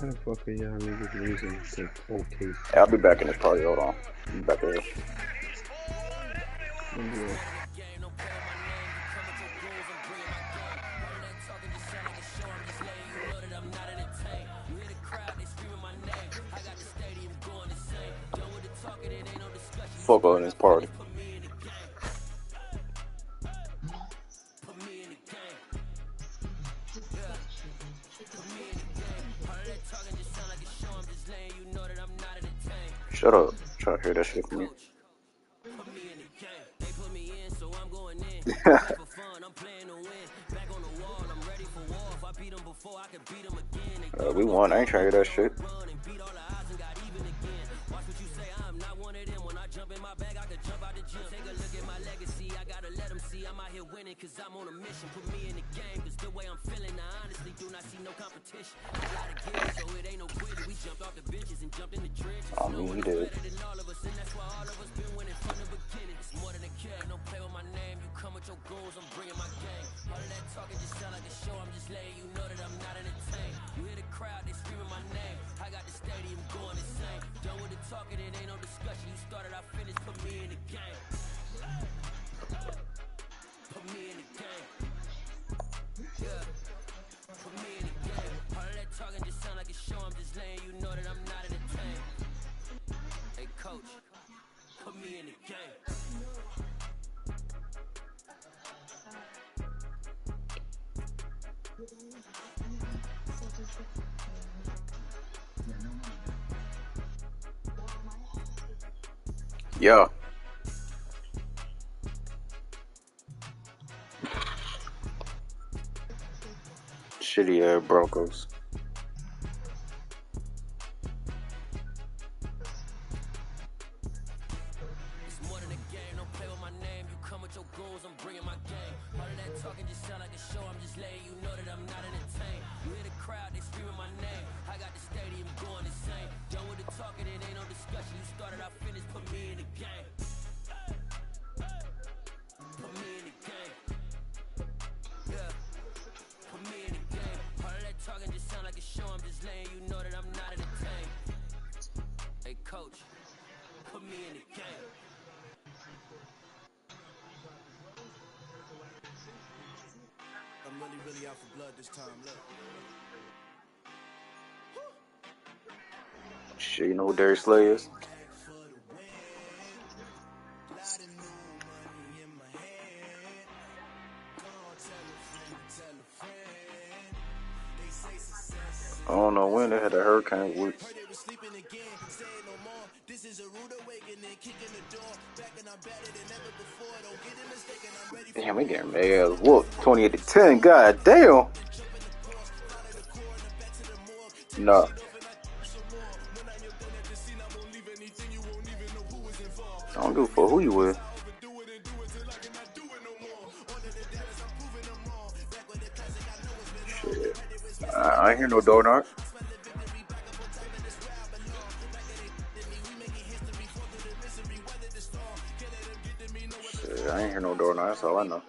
How the fuck are y'all niggas losing to OKC? I'll be back in this party. Hold on. I'll be back here. Fuck on this party. Shut up. Try to hear that shit from me. We won. I ain't trying to hear that shit. I mean, he did. Yeah. Shitty ass Broncos. Really out for blood this time, look. Shit, you know who Darius Slay is? I don't know when they had a hurricane week. Damn, we getting mad. Whoop, 28-10. God damn. Nah. I don't give a fuck who you with. Shit. I ain't hear no door knock. Shit, I ain't hear no door knock. That's all I know.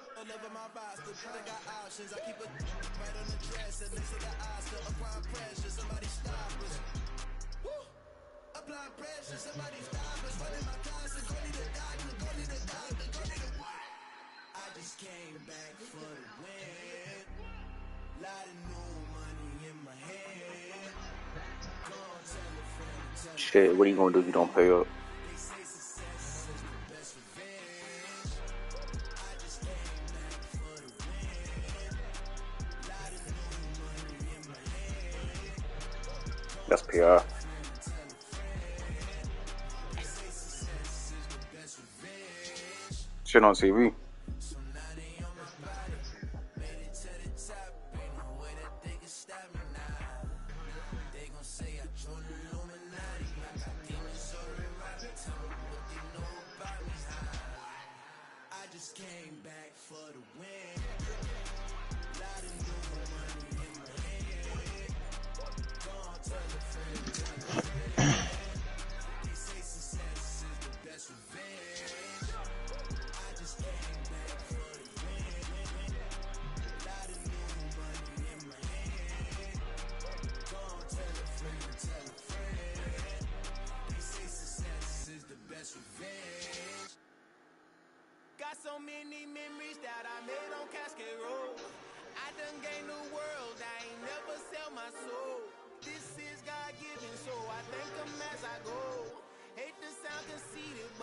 Shit, what are you gonna do if you don't pay up? That's PR. Shit on TV.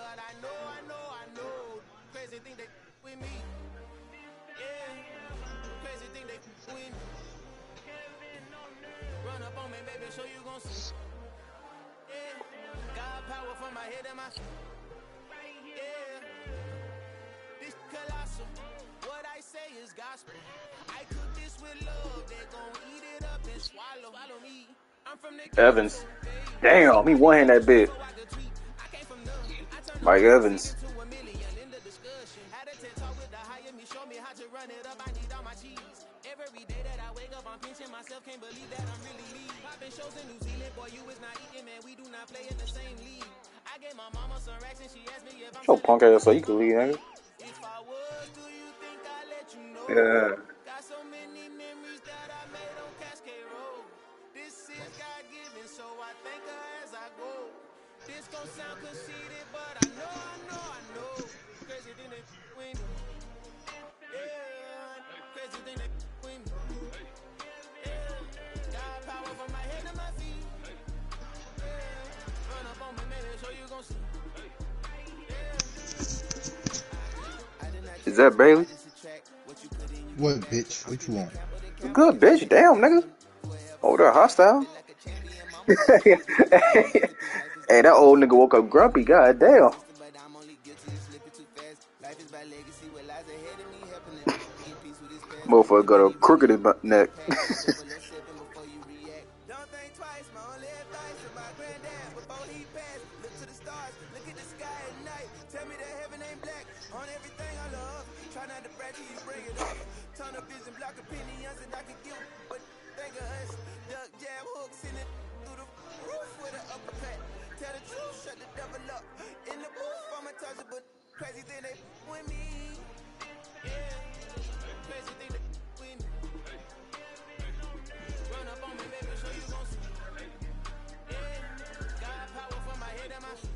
but I know. Crazy thing they with me. Yeah, crazy thing they with me. Run up on me, baby, so you gon' see. Yeah, got power from my head and my feet. Yeah, this colossal. What I say is gospel. I cook this with love. They gon' eat it up and swallow me. I'm from the Evans. Damn, he one-hand that bit. Mike Evans. Every day that I wake up, I'm pinching myself, can't believe that I'm really leave. Popping shows in New Zealand, boy, you is not eating, man. We do not play in the same league. I gave my mama some racks and she asked me if I'm Oh, punk ass, so you can leave, nigga. if I was, do you think I let you know? Yeah. Got so many memories that I made on Cascade Road. This is God given, so I thank her as I go. This gon' sound conceited, but I know. Crazy thing they with me. Yeah, crazy thing they with me. Yeah, got power from my head to my feet. Yeah, run up on me, maybe, so you gon' see. Is that Bailey? What, bitch? What you want? Good, bitch. Damn, nigga. Oh, they're hostile. Hey, that old nigga woke up grumpy. God damn. Motherfucker got a crooked neck. Don't think twice, my only advice to my granddad before he passed. Look to the stars, look at the sky at night. Tell me that heaven ain't black on everything I love. Try not to brag till you bring it up. Tunnel vision, block opinions, and I can give what think of us. Duck jab hooks in it through the roof with an uppercut. Tell the truth, shut the devil up. In the booth, I'm untouchable. Crazy thing they with me. Yeah, crazy thing they with me. Run up on me, baby, so you gon' see. Yeah, got power from my head and my feet.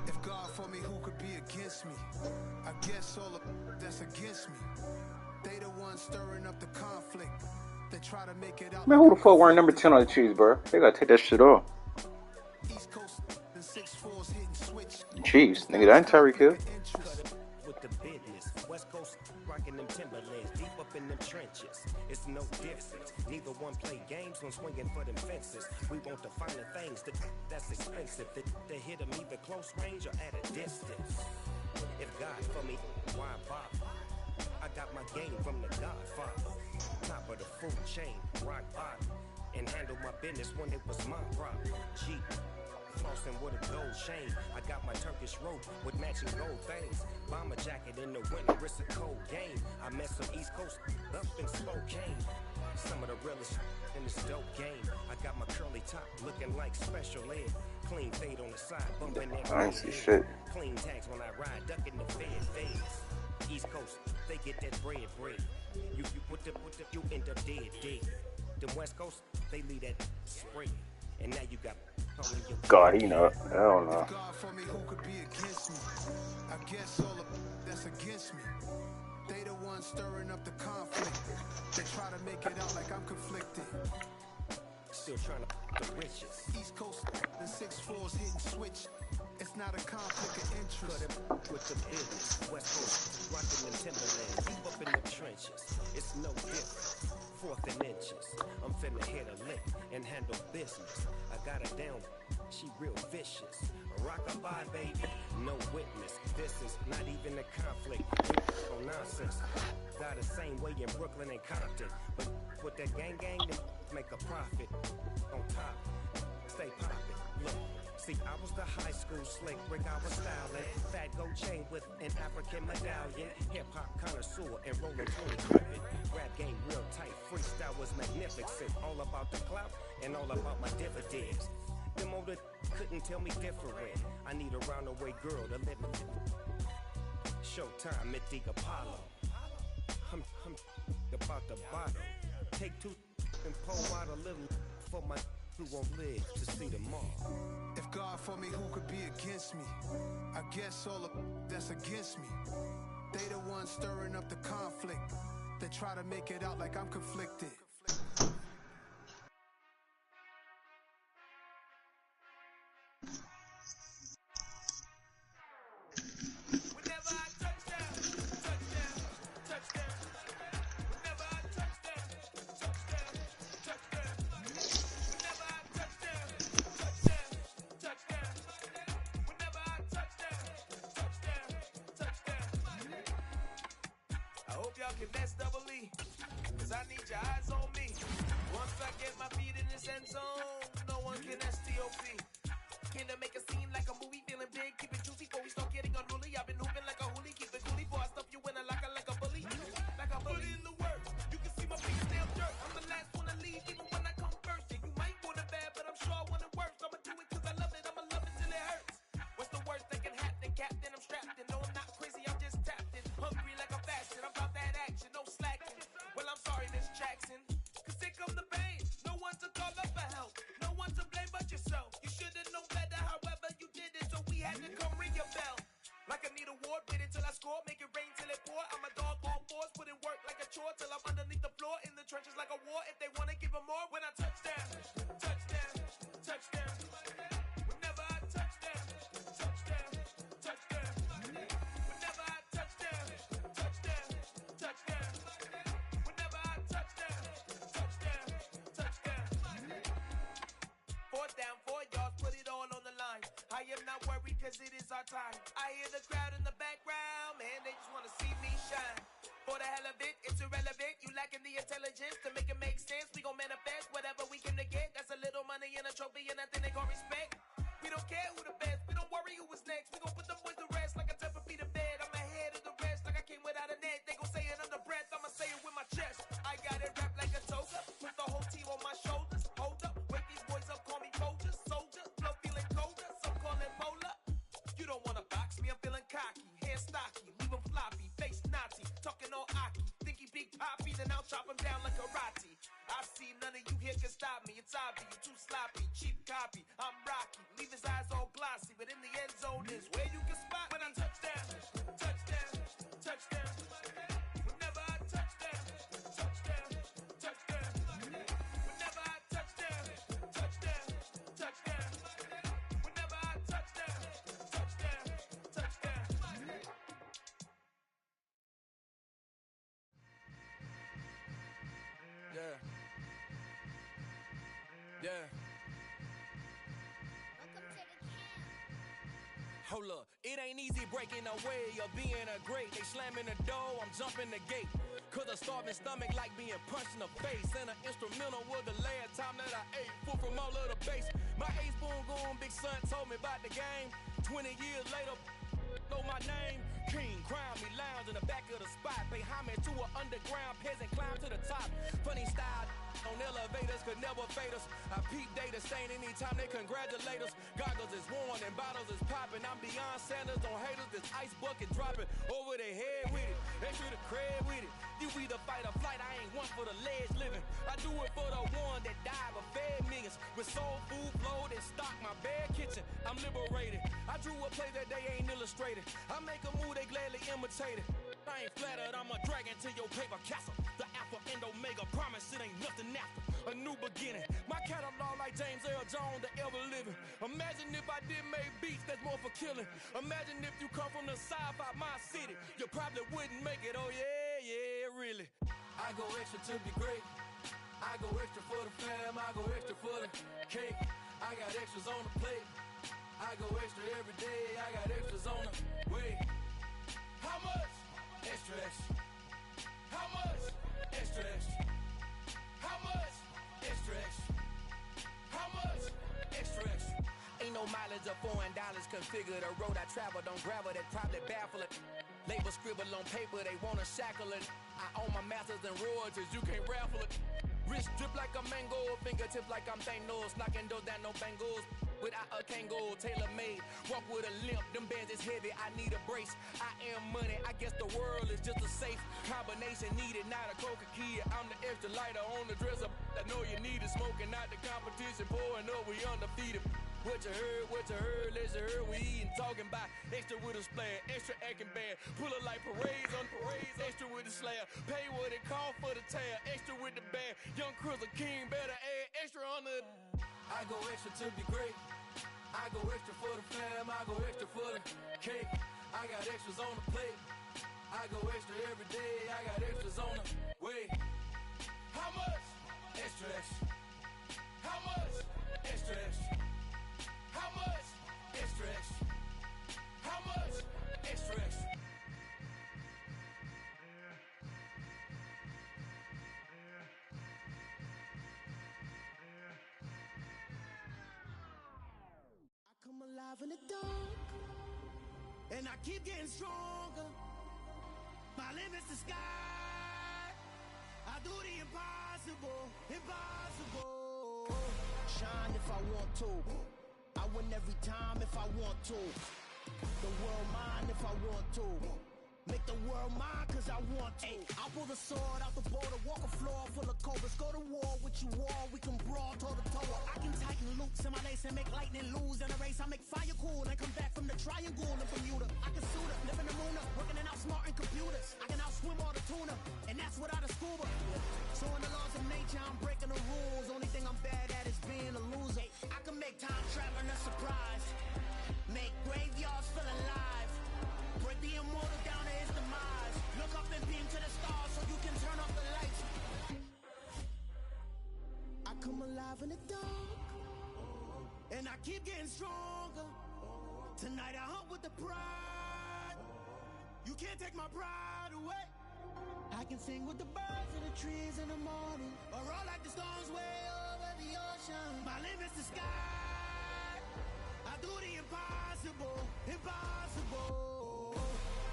If God for me, who could be against me? I guess all of that's against me. They the ones stirring up the conflict. They try to make it out. Man, who the fuck wearing number 10 on the cheese, bro? They gotta take that shit off. East Coast and 6-4s hitting switch. Chiefs, nigga, that ain't Tyreek Hill. With the business, West Coast rocking them Timberlands, deep up in them trenches. It's no difference. Neither one play games when swinging for them fences. We want the finer things that's expensive. They hit them either close range or at a distance. If God for me, why bother? I got my game from the Godfather. Top of the food chain, rock bottom, and handle my business when it was my problem. G. Flossing with a gold chain. I got my Turkish robe with matching gold things. Bomber jacket in the winter, it's a cold game. I met some East Coast up in Spokane. Some of the realest in this dope game. I got my curly top looking like special ed. Clean fade on the side, bumping that. I ain't see shit. Clean tags when I ride, ducking the fades. East Coast, they get that bread. You you end up dead. The West Coast, they leave that spread. And now you got God, he know. Hell no. God for me, who could be against me? I guess all of that's against me. They the ones stirring up the conflict. They try to make it out like I'm conflicted. still trying to the riches. East Coast and 6-4s hitting switch. It's not a conflict of interest. Cut it with the business. West Coast, rocking them Timberlands, deep up in the trenches. It's no different. Fourth and inches. I'm finna hit a lick and handle business. I got her down. She real vicious. Rock-a-bye, baby. No witness. This is not even a conflict. No nonsense. Got the same way in Brooklyn and Compton. But with that gang, they make a profit. On top, stay poppin'. Look. See, I was the high school slick brick, I was styling. Fat gold chain with an African medallion. Hip-hop connoisseur and rolling 20 crippin'. Rap game real tight, freestyle was magnificent. All about the clout and all about my dividends. Them older couldn't tell me different. I need a roundaway girl to live with. showtime at the Apollo. I'm about the bottle. Take two and pour out a little for my who won't live to see tomorrow. If God for me, who could be against me? I guess all of that's against me. They the ones stirring up the conflict. They try to make it out like I'm conflicted. Cause I need your eyes on me. Once I get my feet in this end zone, no one can STOP. Came to make a scene like a movie, feeling big, keep it juicy before we start getting unruly. I've been hooping like a hoolie, keep it coolie before I stuff you in a locker like a bully. Like a bully in the work, you can see my fingernail dirt. I'm the last one to leave, even when I come first. Yeah, you might want it bad, but I'm sure I want it worse. I'ma do it cause I love it, I'ma love it till it hurts. What's the worst that can happen, Captain? I'm strapped in, no I'm not crazy, I'm just tapped in. Hungry like I'm fasting, I'm about that action, no slacking. Well, I'm sorry, Miss Jackson, cause here come the pain. No one to call up for help, no one to blame but yourself. You should've known better, however you did it, so we had to come ring your bell. Like I need a award, wait until I score, make it rain till it pour. I'm a dog on fours, put in work like a chore till I'm underneath the floor, in the trenches like a war. If they wanna give them more, when I touch down, touchdown, touchdown. Whenever I touch down, touchdown, touchdown. Whenever I touch down, touchdown, touchdown. Whenever I touch down, touchdown, touchdown. Fourth down, 4 yards, put it all on the line. I am not worried cause it is our time. I hear the crowd in the background, man, they just wanna see me shine. For the hell of it, it's irrelevant. You lacking the intelligence to make it make sense. We gon' manifest whatever we came to get. That's a little money and a trophy and nothing they gon' respect. We don't care who the best, we don't worry who was next. We gon' put them boys to rest like a Tempur-Pedic bed. I'm ahead of the rest like I came without a net. They gon' say it under breath, I'ma say it with my chest. I got it wrapped like a toga, put the whole team on my shoulders. Hold up, wake these boys up, call me Folger, soldier. Flow feeling colder, some call it polar. You don't wanna box me, I'm feeling cocky. Hair stocky, leave him floppy, face Nazi. Talking all aki, think he big poppy, then I'll chop him down like karate. I see none of you here can stop me. It's obvious, you too sloppy, cheap copy. I'm Rocky, leave his eyes all glossy, but in the end zone is where you can spot when I touch down, touchdown, touchdown. Whenever I touch down, touchdown, touchdown. Whenever I touch down, touchdown, touchdown. Whenever I touch down, touchdown, touchdown. Yeah. Yeah. Hold up, it ain't easy breaking away or being a great. They slamming the door, I'm jumping the gate. Cause a starving stomach like being punched in the face. And an instrumental was the last time that I ate. Full from all of the bass. My ace boom goon, big son told me about the game. 20 years later, know my name. King, crown me, lounge in the back of the spot. Pay homage to an underground peasant, climb to the top. Funny style on elevators could never fade us. I peep data stain anytime they congratulate us. Goggles is worn and bottles is popping. I'm beyond Sanders on haters. This ice bucket dropping over their head with it. They should have cred with it. You either fight or flight. I ain't one for the ledge living. I do it for the one that died but fed millions. With soul food flowed and stocked my bare kitchen. I'm liberated. I drew a play that they ain't illustrated. I make a move they gladly imitate it. I ain't flattered, I'm a dragon to your paper castle. The Alpha and Omega, promise it ain't nothing after. A new beginning. My catalog like James Earl Jones, the ever living. Imagine if I did make beats that's more for killing. Imagine if you come from the south out my city. You probably wouldn't make it, oh yeah, yeah, really. I go extra to be great. I go extra for the fam, I go extra for the cake. I got extras on the plate. I go extra every day, I got extras on the way. How much? Extra, extra. How much? Extra, extra. How much? Extra, extra. How much? Extra, extra. Ain't no mileage of $4 configure the road I travel. Don't gravel that probably baffle it. Label scribble on paper, they wanna shackle it. I own my masters and royalties, you can't raffle it. Wrist drip like a mango, fingertips like I'm Thanos, knocking those down, no bangles. without a Kangol, tailor-made. Walk with a limp, them bands is heavy, I need a brace. I am money, I guess the world is just a safe combination needed, not a coca key. I'm the extra lighter on the dresser. I know you need it, smoking out the competition, pouring up, we undefeated. What you heard, let's hear we eatin', talking about extra with a splash, extra acting bad, pull up like parades on parades, extra with the slayer, pay what it cost for the tail, extra with the band, young Cruiser King, better add extra on the. I go extra to be great, I go extra for the fam, I go extra for the cake, I got extras on the plate, I go extra every day, I got extras on the way. How much? Extra, extra. How much? Extra, extra. How much? Extra, extra. How much? Extra, extra. I come alive in the dark, and I keep getting stronger. My limit's the sky. I do the impossible, impossible. Shine if I want to. I win every time if I want to. The world mine if I want to. Make the world mine cause I want to. I'll pull the sword out the border, walk a floor full of cobras. Go to war with you all, we can brawl toe to toe. I can tighten loops in my lace and make lightning lose in a race. I make fire cool and come back from the triangle in Bermuda. I can suit up, live in the moon up, working and outsmarting computers. I can outswim all the tuna, and that's without a scuba. So in the laws of nature, I'm breaking the rules. Only thing I'm bad at is being a loser. I can make time traveling a surprise, make graveyards feel alive, break the immortal down to his demise. Look up and beam to the stars so you can turn off the lights. I come alive in the dark, and I keep getting stronger. Tonight I hunt with the pride. You can't take my pride away. I can sing with the birds and the trees in the morning, or roll like the storms way over the ocean. My limit's the sky. I do the impossible, impossible.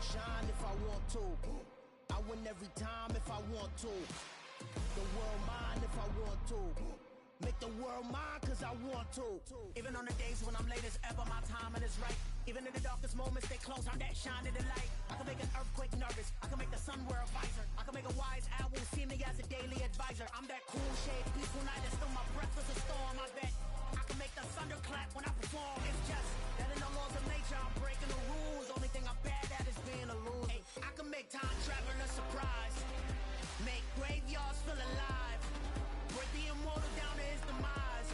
Shine if I want to. I win every time if I want to. The world mine if I want to. Make the world mine cause I want to. Even on the days when I'm late as ever, my timing is right. Even in the darkest moments, stay close, I'm that shining the light. I can make an earthquake nervous, I can make the sun wear a visor. I can make a wise owl see me as a daily advisor. I'm that cool shade, peaceful night, and still my breath is a storm. I bet I can make the thunder clap when I perform. It's just that in the laws of nature, I'm breaking the rules. Only thing I'm bad at is being a loser. I can make time traveling a surprise, make graveyards feel alive, break the immortal down to his demise.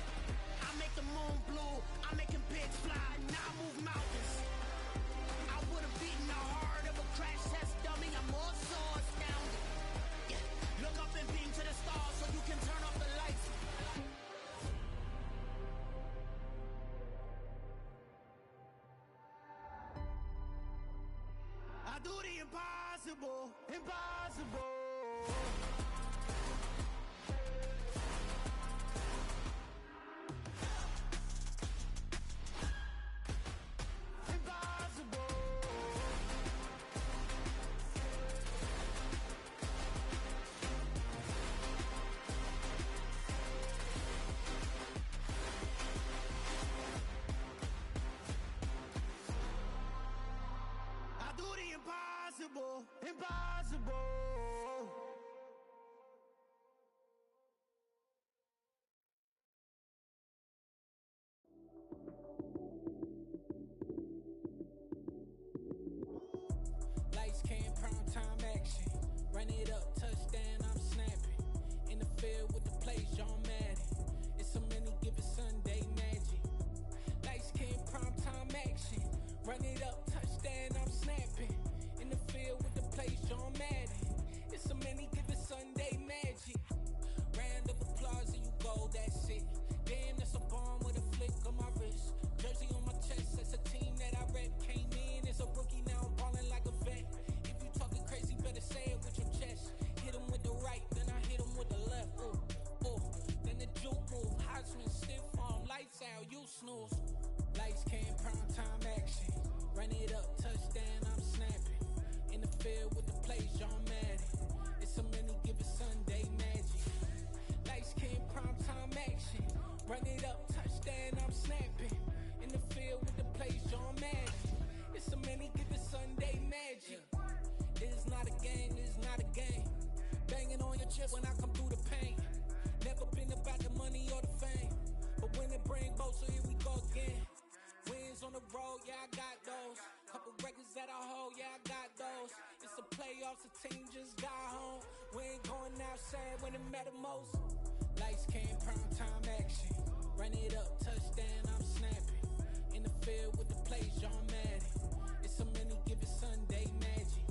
I make the moon blue, I'm making pigs fly, now I move mountains. I would've beaten the heart of a crash test dummy, I'm more so astounded. Yeah. Look up and beam to the stars so you can turn off the lights. I do the impossible, impossible. Impossible, impossible. Lights came, prime time action. Run it up, touchdown, I'm snapping. In the field with the plays, John Madden. It's a many given Sunday magic. Lights came, prime time action. Run it up, touchdown, I'm snapping. In the field with the plays, John Madden. It's a many given Sunday magic. Round of applause and you go, that's it. Damn, that's a bomb with a flick on my wrist. Jersey on my chest, that's a team that I rep. Came in as a rookie, now I'm ballin' like a vet. If you talking crazy, better say it with your chest. Hit him with the right, then I hit him with the left. Ooh, ooh, then the juke move. Heisman, stiff arm, lights out, you snooze. Lights came, prime time action. Run it up, touchdown, I'm snapping. In the field with the plays, John Madden. It's a many given Sunday magic. Lights came, prime time action. Run it up, touchdown, I'm snapping. yeah, I got those. Couple records that I hold, yeah, I got those. It's the playoffs, the team just got home. We ain't going outside when it matter most. Lights came, prime time action. Run it up, touchdown, I'm snapping. In the field with the plays, John Madden. It's a many given Sunday magic.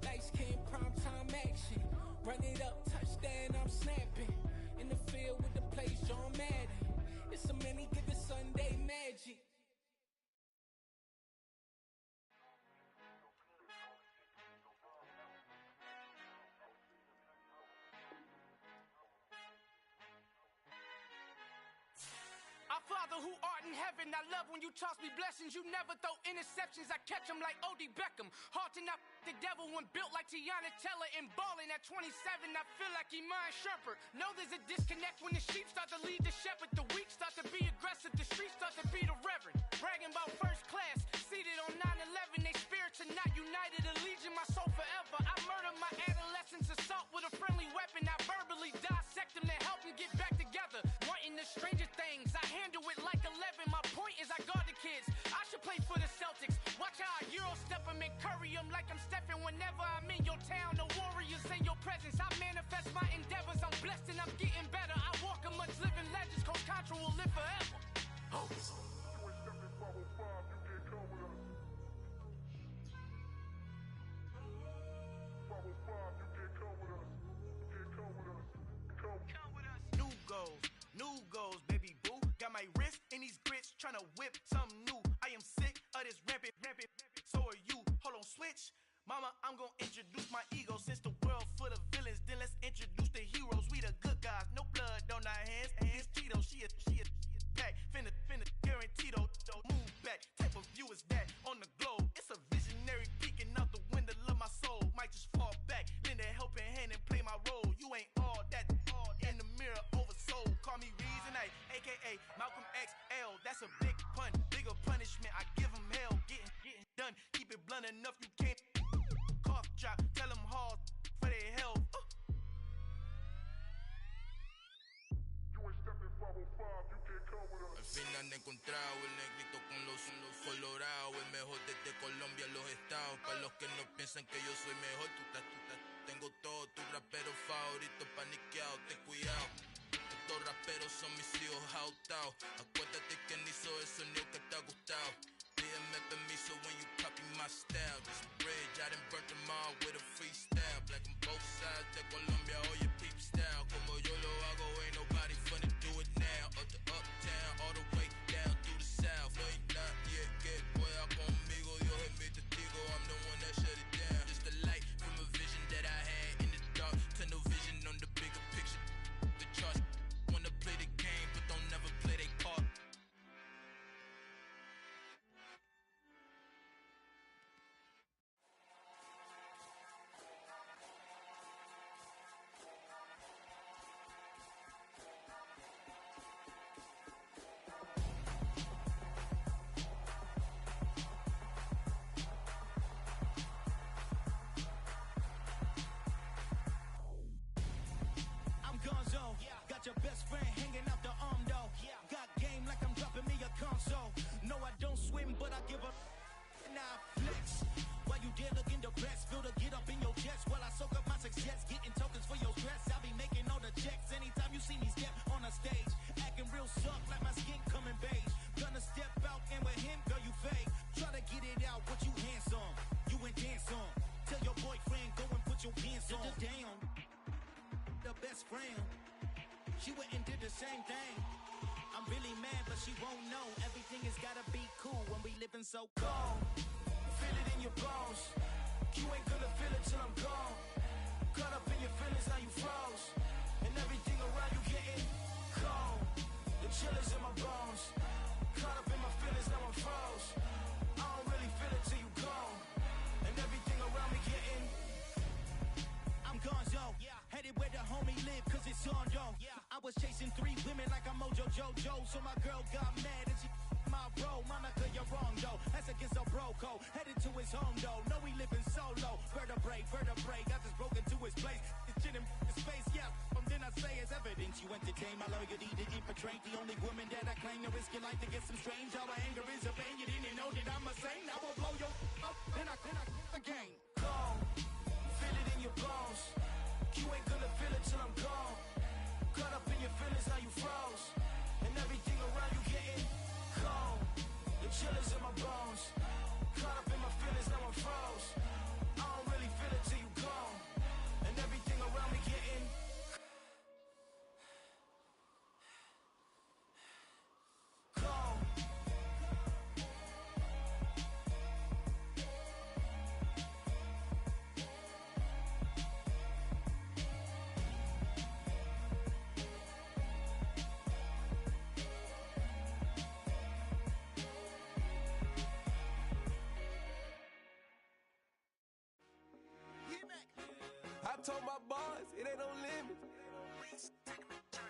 Lights came, prime time action. Run it up, touchdown, I'm snapping. In the field with the plays, John Madden. It's a many given Sunday magic. Our Father who art in heaven, I love when you toss me blessings. You never throw interceptions, I catch them like O.D. Beckham. Hard to knock the devil when built like Tiana Teller and balling at 27, I feel like Iman Shumpert. Know there's a disconnect when the sheep start to lead the shepherd. The weak start to be aggressive, the streets start to be the reverend. Bragging about first class, seated on 9/11. They spirits are not united, a legion, my soul forever. I murdered my adolescence, assault with a friendly weapon. I verbally dissect them to help them get back together. Wanting the stranger things, I handle it like 11. My point is I guard the kids. I should play for the Celtics. Watch how I Euro step them and curry them like I'm Stephen. Whenever I'm in your town, the Warriors in your presence. I manifest my endeavors. I'm blessed and I'm getting better. I walk amongst living legends. Coach Contra will live forever. Oh. New goals, baby boo. Got my wrist in these grits, tryna whip something new. I am sick of this rampant. So are you. Hold on, switch. Mama, I'm gonna introduce my ego. Since the world full of villains, then let's introduce the heroes. We the good guys, no blood on our hands. Hands Tito, she a pack. Finna guaranteed. Move back. Type of view is that on the globe? It's a visionary peeking out the window of my soul. Might just fall back, lend a helping hand and play my role. You ain't all that. In the mirror, oversold. Call me Reason A, aka Malcolm XL. That's a big pun, bigger punishment. I give him hell, getting done. Keep it blunt enough, you can't. Cough drop, tell them hard for their health. Al fin han encontrado el negrito con los colorados, el mejor desde Colombia, los estados. Para los que no piensan que yo soy mejor, tengo todo, tus raperos favoritos paniqueados, ten cuidado. Estos raperos son mis hijos jautados. Acuérdate que ni hizo el sonido que te ha gustado. Pídeme permiso when you copy my style. This bridge, I done burnt them all with a freestyle. Black on both sides de Colombia, oye peep style. Como yo lo hago, ain't nobody finna do it now. Up to uptown, all the way down through the south. No hay nadie que pueda conmigo, Dios es mi testigo. I'm the one that shut it down. Just a light from a vision that I had in the dark. Tunnel vision on the bigger picture. The charts wanna play the game, but don't never play their part. Got your best friend hanging out the arm though. Got game like I'm dropping me a console. No, I don't swim, but I give up. Now flex. While you there looking depressed, feel the get up in your chest while I soak up my success. Getting tokens for your stress. I'll be making all the checks anytime you see me step on a stage. Acting real soft like my skin coming beige. Gonna step out and with him, girl, you fake. Try to get it out, what you handsome. You ain't dance on. Tell your boyfriend, go and put your pants on. Down. The best friend. She went and did the same thing. I'm really mad, but she won't know. Everything has gotta be cool when we living so cold. Feel it in your bones. You ain't gonna feel it till I'm gone. Caught up in your feelings, now you froze. And everything around you getting cold. The chill is in my bones. Caught up in my feelings, now I'm froze. I don't really feel it till you gone. And everything around me getting. I'm gonzo. Headed where the homie live, cause it's on, yo. I was chasing 3 women like I'm Mojo Jojo. So my girl got mad and she my bro. Monica, you're wrong, though. That's against a bro code. Headed to his home, though. No, he living solo. Vertebrae. I just broke into his place. It's shit in his face, yeah. Then I say it's evidence you entertain my loyalty to infiltrate. The only woman that I claim to risk your life to get some strange. All my anger is a pain. You didn't know that I'm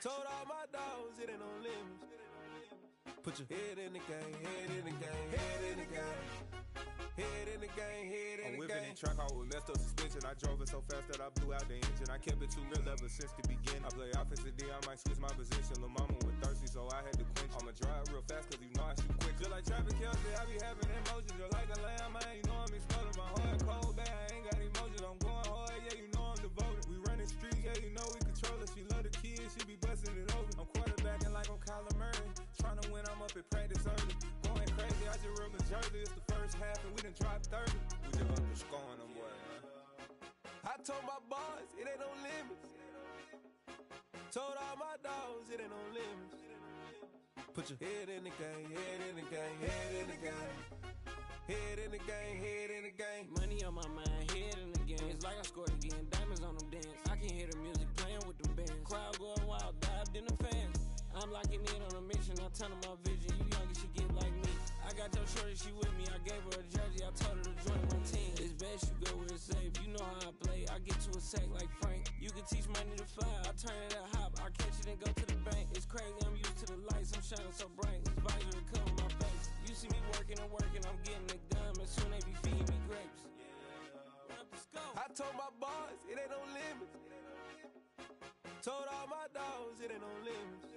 Told all my dogs it ain't no limits. Put your head in the game, head in the game, head in the game. Head in the game, head in the game. I'm whipping in track, I was messed up suspension. I drove it so fast that I blew out the engine. I kept it too real ever since the beginning. I play offensive D, I might switch my position. Lil' mama was thirsty, so I had to quench. I'ma drive real fast, cause you know I shoot quick. Just like traffic Kelsey, I be having emotions. Just like a lamb, man, you know I'm exploding. My heart cold, bad, I ain't got emotions. I'm going hard, yeah, you know I'm devoted. We running streets, yeah, you know we control it. She love the kids, she be busting it open. I'm quarterbacking like I'm Kyler Murray. Trying to win, I'm up at practice early. Going crazy, I just run the jersey. It's the first half and we done dropped 30. We just up to scoring them, boy, man. I told my boys, it ain't no limits. Told all my dogs, it ain't no limits. Put your head in the game, head in the game, head in the game. Head in the game, head in the game. Money on my mind, head in the game. It's like I scored again, diamonds on them dance. I can hear the music playing with them bands. Crowd going wild, dived in the fans. I'm locking in on a mission, I tell her my vision. You young and she get like me. I got your shorty, she with me. I gave her a jersey, I told her to join my team. It's best you go where it's safe. You know how I play. I get to a sack like Frank. You can teach money to fly. I turn it a hop. I catch it and go to the bank. It's crazy, I'm used to the lights. I'm shining so bright. This visor to cover my face. You see me working and working. I'm getting it done. And soon they be feeding me grapes. I told my boys, it ain't no limits. Told all my dogs, it ain't no limits.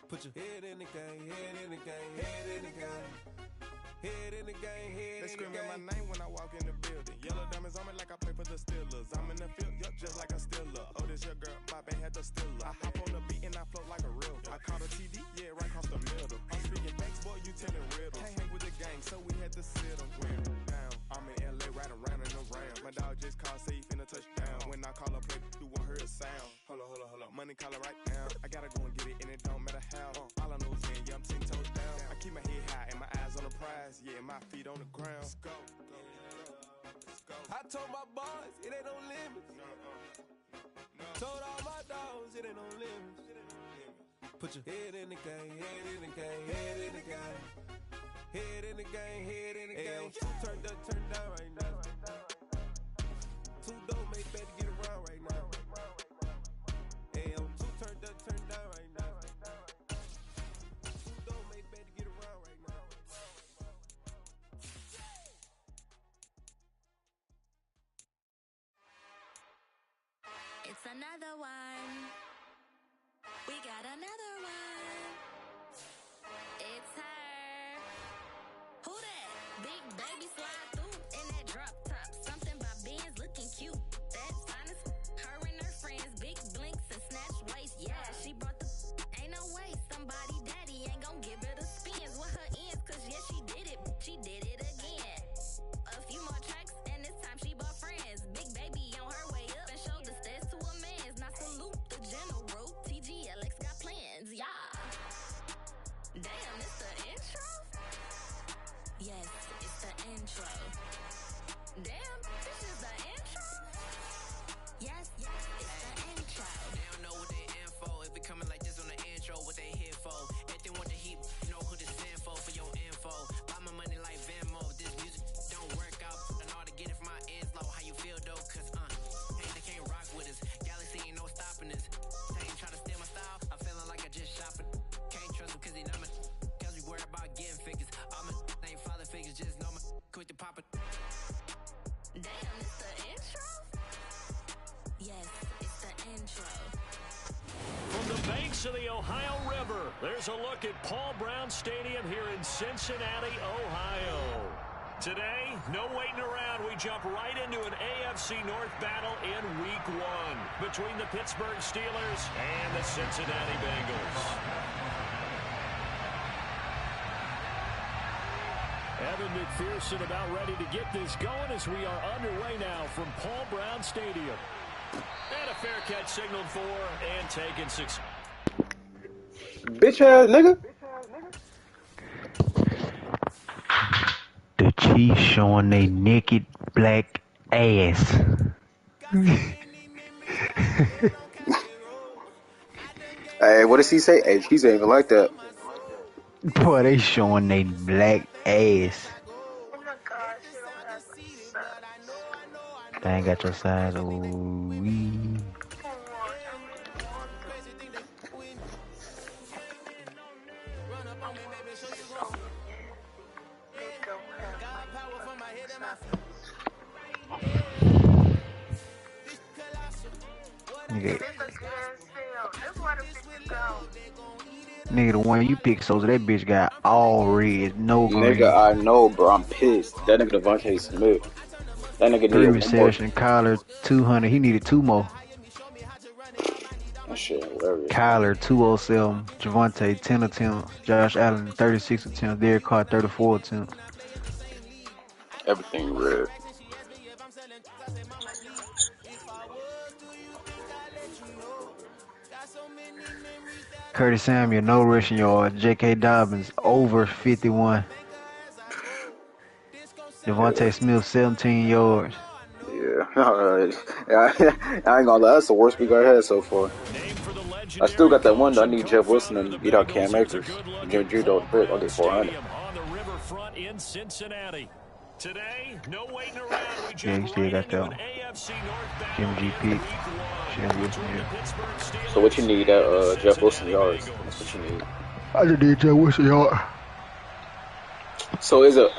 Put your head in the game, head in the game, head in the game. Head in the game, head in the game. They screaming my name when I walk in the building. Yellow diamonds on me like I play for the Steelers. I'm in the field, yup, just like a Steeler. Oh, this your girl, my band had the Steeler. I hop on the beat and I float like a real. I caught a TD, yeah, right across the middle. I'm speaking facts, boy, you telling riddles. Can't hang with the gang, so we had to sit them down. I'm in LA, right around and around. My dog just called, say he finna touchdown. When I call a play, do want her a sound. Hold up, money call it right now. I gotta go and get it, and it don't matter how. All I know is when, yeah, I'm 10 toes down. I keep my head high and my eyes on the prize. Yeah, my feet on the ground. Let's go. I told my boys, it ain't no limits. Told all my dogs, it ain't no limits. Put your head in the game, head in the game, head in the game. Head in the game, head in the game. Two turned up, turned down right now. Two dope made better get around right now. Hey, I'm two turned up, turned down right now. Two dope made better get around right now. It's another one. We got another one. It's her. Who that? Big baby slide through in that drop top. Something by Benz looking cute. That's honest. Her and her friends, big blinks and snatch waist. Yeah, she brought the. Ain't no way somebody daddy ain't gon' give her the spins with her ends. Cause yeah, she did it. She did it again. A few more tracks and this time she bought friends. Big baby on her way up and showed the stairs to a man's. Now salute the general. TGLX got plans. Yeah. Damn, it's the intro? Yes, it's the intro. Damn, this is the intro? Yes, it's the intro. They don't know what they info. If we coming like this on the intro, what they here for? If they want the heat, you know who to send for your info. Buy my money like Venmo. This music don't work out. I know how to get it from my ends low. How you feel though? Cause hey, they can't rock with us. Galaxy ain't no stopping us. They ain't try to steal my style. I'm feeling like I just shopping. Can't trust them cause they know me. Cause we worried about getting figures. All my ain't father figures, just know me. Quit the pop it. Damn, it's the intro? Yes, it's the intro. From the banks of the Ohio River, there's a look at Paul Brown Stadium here in Cincinnati, Ohio. Today, no waiting around. We jump right into an AFC North battle in Week 1 between the Pittsburgh Steelers and the Cincinnati Bengals. Evan McPherson about ready to get this going as we are underway now from Paul Brown Stadium. And a fair catch signaled for and taken 6. Bitch ass nigga. The Chiefs showing they naked black ass. Hey, what does he say? Hey, he's ain't even like that. Boy, they showing they black ass. They ain't got your side. Ooh. Nigga, the one you picked, so that bitch got all red, no Nigga, green. I know, bro. I'm pissed. That nigga Devontae Smith. That nigga 3 needed one more. reception, Kyler 200. He needed 2 more. That shit hilarious. Kyler 207, Javonte 10 attempts, Josh Allen 36 attempts, Derek Carr 34 attempts. Everything red. Curtis Samuel, no rushing yards. J.K. Dobbins, over 51. Devontae Smith, 17 yards. Yeah. I ain't gonna lie. That's the worst week I had so far. I still got that one that I need Jeff Wilson to beat out Cam Akers. Jimmy G don't fit. I'll get 400. On the riverfront in Cincinnati. Today, no waiting around. We Yeah, you still got that one. Jimmy G pick. So what you need at Jeff Wilson yards? That's what you need. I just need Jeff Wilson yard. So is it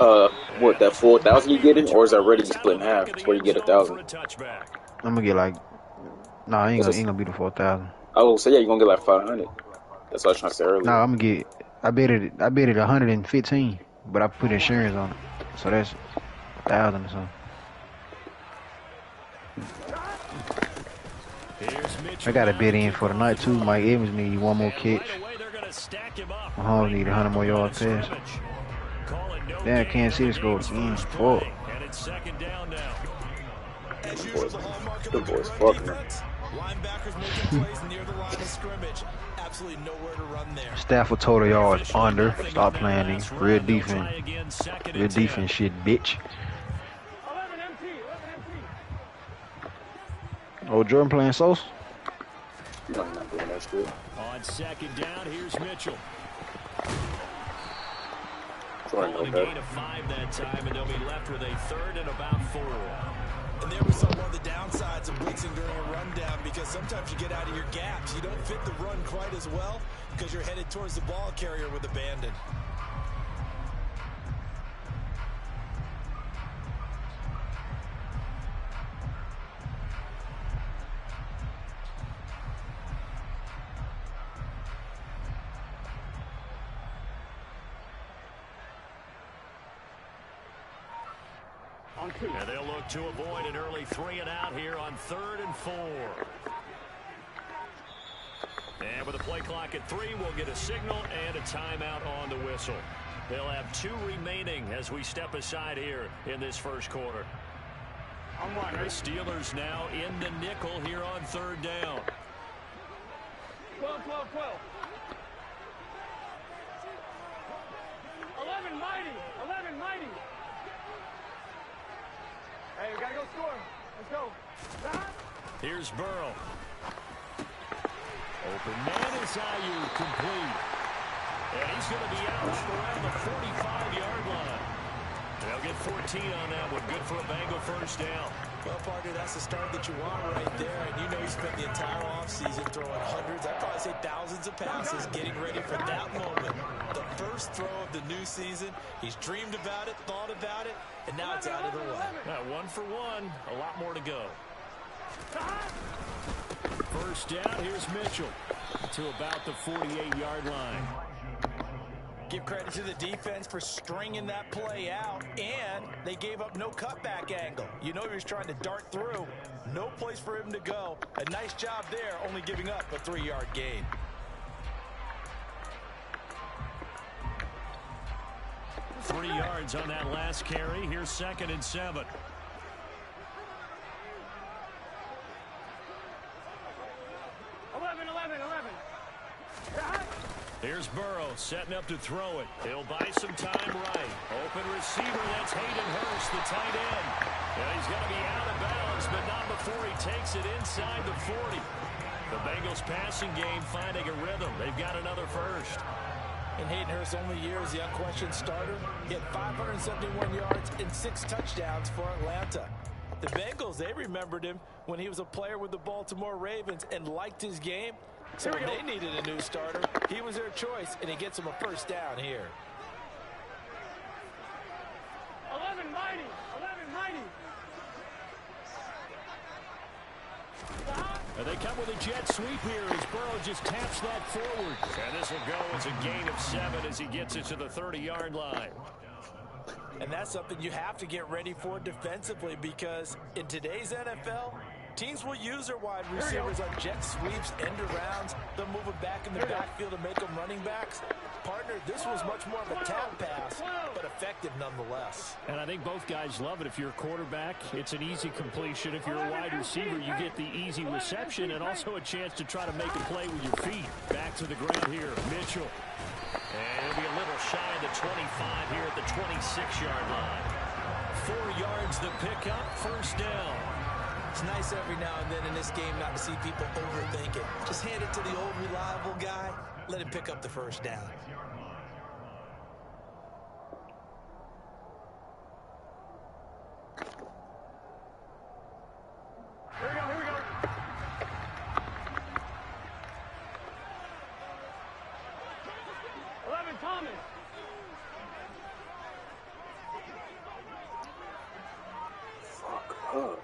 what, that 4,000 you getting, or is that already split in half where you get 1,000? I'm gonna get like, nah, I ain't gonna be the 4,000. I will say, yeah, you're gonna get like 500. That's what I was trying to say earlier. Nah, I'm gonna get. I bet it 115, but I put insurance on it, so that's 1,000 or something. I got a bet in for the night too. Mike Evans need one more catch. Mahomes need 100 more yards pass. Damn, Kansas City scored again. Fuck. The boys fucking. Stafford total yards under. Stop playing these. Real defense. Real defense shit, bitch. Oh, Jordan playing Sauce? No, he's not doing that shit. On second down, here's Mitchell. Jordan, A gain of 5 that time, and they'll be left with a 3rd and about 4. And there was some of the downsides of blitzing during a rundown, because sometimes you get out of your gaps. You don't fit the run quite as well because you're headed towards the ball carrier with abandon. And they'll look to avoid an early 3 and out here on 3rd and 4. And with a play clock at 3, we'll get a signal and a timeout on the whistle. They'll have 2 remaining as we step aside here in this first quarter. The Steelers now in the nickel here on 3rd down. 12, 12, 12. 11 mighty. 11 mighty. Hey, we gotta go score. Let's go. Here's Burrow. Open man is Ayuk, complete. And he's going to be out around the 45-yard line. They'll get 14 on that one. Good for a Bengal first down. Well, partner, that's the start that you want right there. And you know you spent the entire offseason throwing hundreds, I'd probably say thousands of passes, getting ready for that moment. The first throw of the new season. He's dreamed about it, thought about it, and now it's out of the way. 1 for 1. A lot more to go. First down, here's Mitchell to about the 48-yard line. Give credit to the defense for stringing that play out, and they gave up no cutback angle. You know he was trying to dart through. No place for him to go. A nice job there, only giving up a 3-yard gain. Three yards on that last carry. Here's 2nd and 7. Here's Burrow setting up to throw it. He'll buy some time right. Open receiver, that's Hayden Hurst, the tight end. And he's going to be out of bounds, but not before he takes it inside the 40. The Bengals passing game finding a rhythm. They've got another first. In Hayden Hurst's only year as the unquestioned starter, he had 571 yards and 6 touchdowns for Atlanta. The Bengals, they remembered him when he was a player with the Baltimore Ravens and liked his game. So when they needed a new starter, he was their choice, and he gets them a first down here. 11 mighty. 11 mighty. They come with a jet sweep here as Burrow just taps that forward. And this will go as a gain of 7 as he gets it to the 30-yard line. And that's something you have to get ready for defensively, because in today's NFL, teams will use their wide receivers on jet sweeps, end arounds. They'll move them back in the backfield to make them running backs. Partner, this was much more of a tap pass, but effective nonetheless. And I think both guys love it. If you're a quarterback, it's an easy completion. If you're a wide receiver, you get the easy reception and also a chance to try to make a play with your feet. Back to the ground here, Mitchell. And it'll be a little shy of the 25 here at the 26-yard line. 4 yards the pickup, first down. It's nice every now and then in this game not to see people overthink it. Just hand it to the old reliable guy. Let him pick up the first down. Here we go, here we go. Thomas. Fuck up.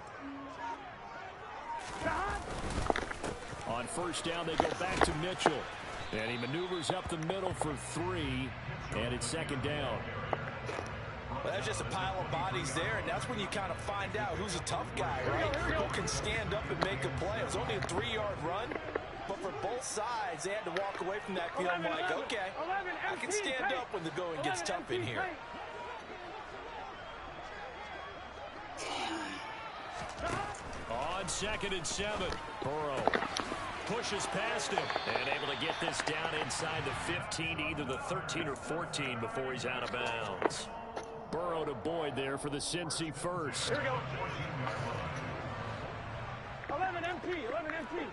On first down, they go back to Mitchell. And he maneuvers up the middle for 3. And it's second down. Well, that's just a pile of bodies there, and that's when you kind of find out who's a tough guy, right? Who can stand up and make a play. It was only a 3-yard run. But for both sides, they had to walk away from that feeling like, okay, I can stand up when the going gets tough in here. On 2nd and 7, Burrow pushes past him and able to get this down inside the 15, either the 13 or 14 before he's out of bounds. Burrow to Boyd there for the Cincy first. Here we go. 11 MP, 11 MP.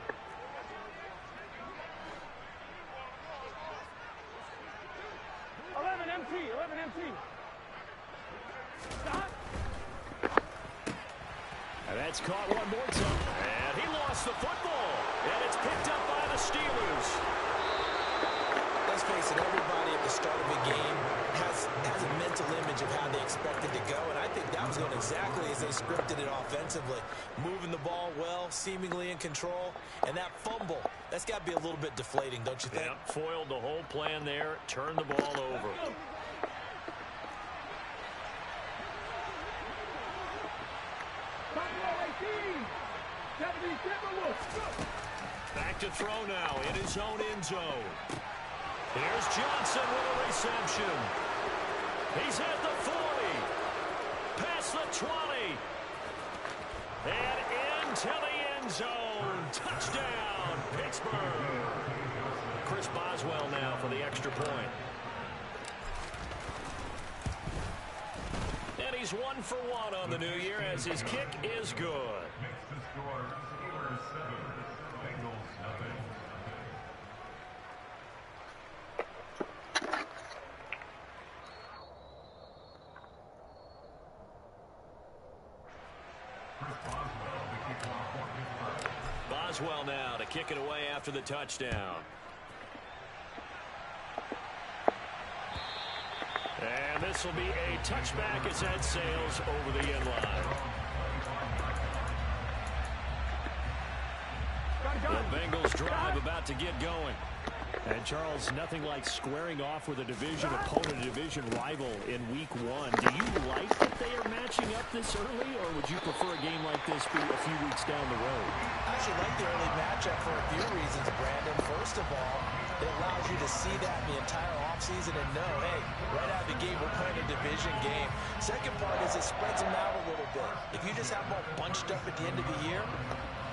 And that's caught one more time. And he lost the football. And it's picked up by the Steelers. Let's face it, everybody at the start of a game has a mental image of how they expect it to go. And I think that was going exactly as they scripted it offensively. Moving the ball well, seemingly in control. And that fumble, that's got to be a little bit deflating, don't you think? Yeah, foiled the whole plan there. Turned the ball over. Back to throw now in his own end zone. Here's Johnson with a reception. He's at the 40. Past the 20. And into the end zone. Touchdown, Pittsburgh. Chris Boswell now for the extra point. And he's 1 for 1 on the new year as his kick is good. Boswell now to kick it away after the touchdown. And this will be a touchback as that sails over the end line. The Bengals drive about to get going. And Charles, nothing like squaring off with a division opponent, a division rival in week 1. Do you like that they are matching up this early, or would you prefer a game like this be a few weeks down the road? I actually like the early matchup for a few reasons, Brandon. First of all, it allows you to see that in the entire offseason and know, hey, right out of the gate, we're playing a division game. Second part is it spreads them out a little bit. If you just have them all bunched up at the end of the year,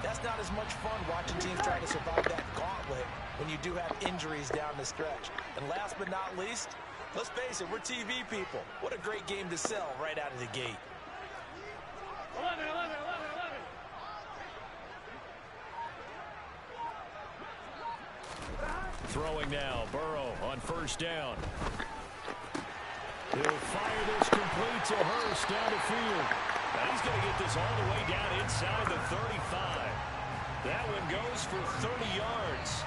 that's not as much fun watching teams try to survive that gauntlet when you do have injuries down the stretch. And last but not least, let's face it, we're TV people. What a great game to sell right out of the gate. 11. Throwing now, Burrow on first down. He'll fire this complete to Hurst down the field. And he's going to get this all the way down inside the 35. That one goes for 30 yards.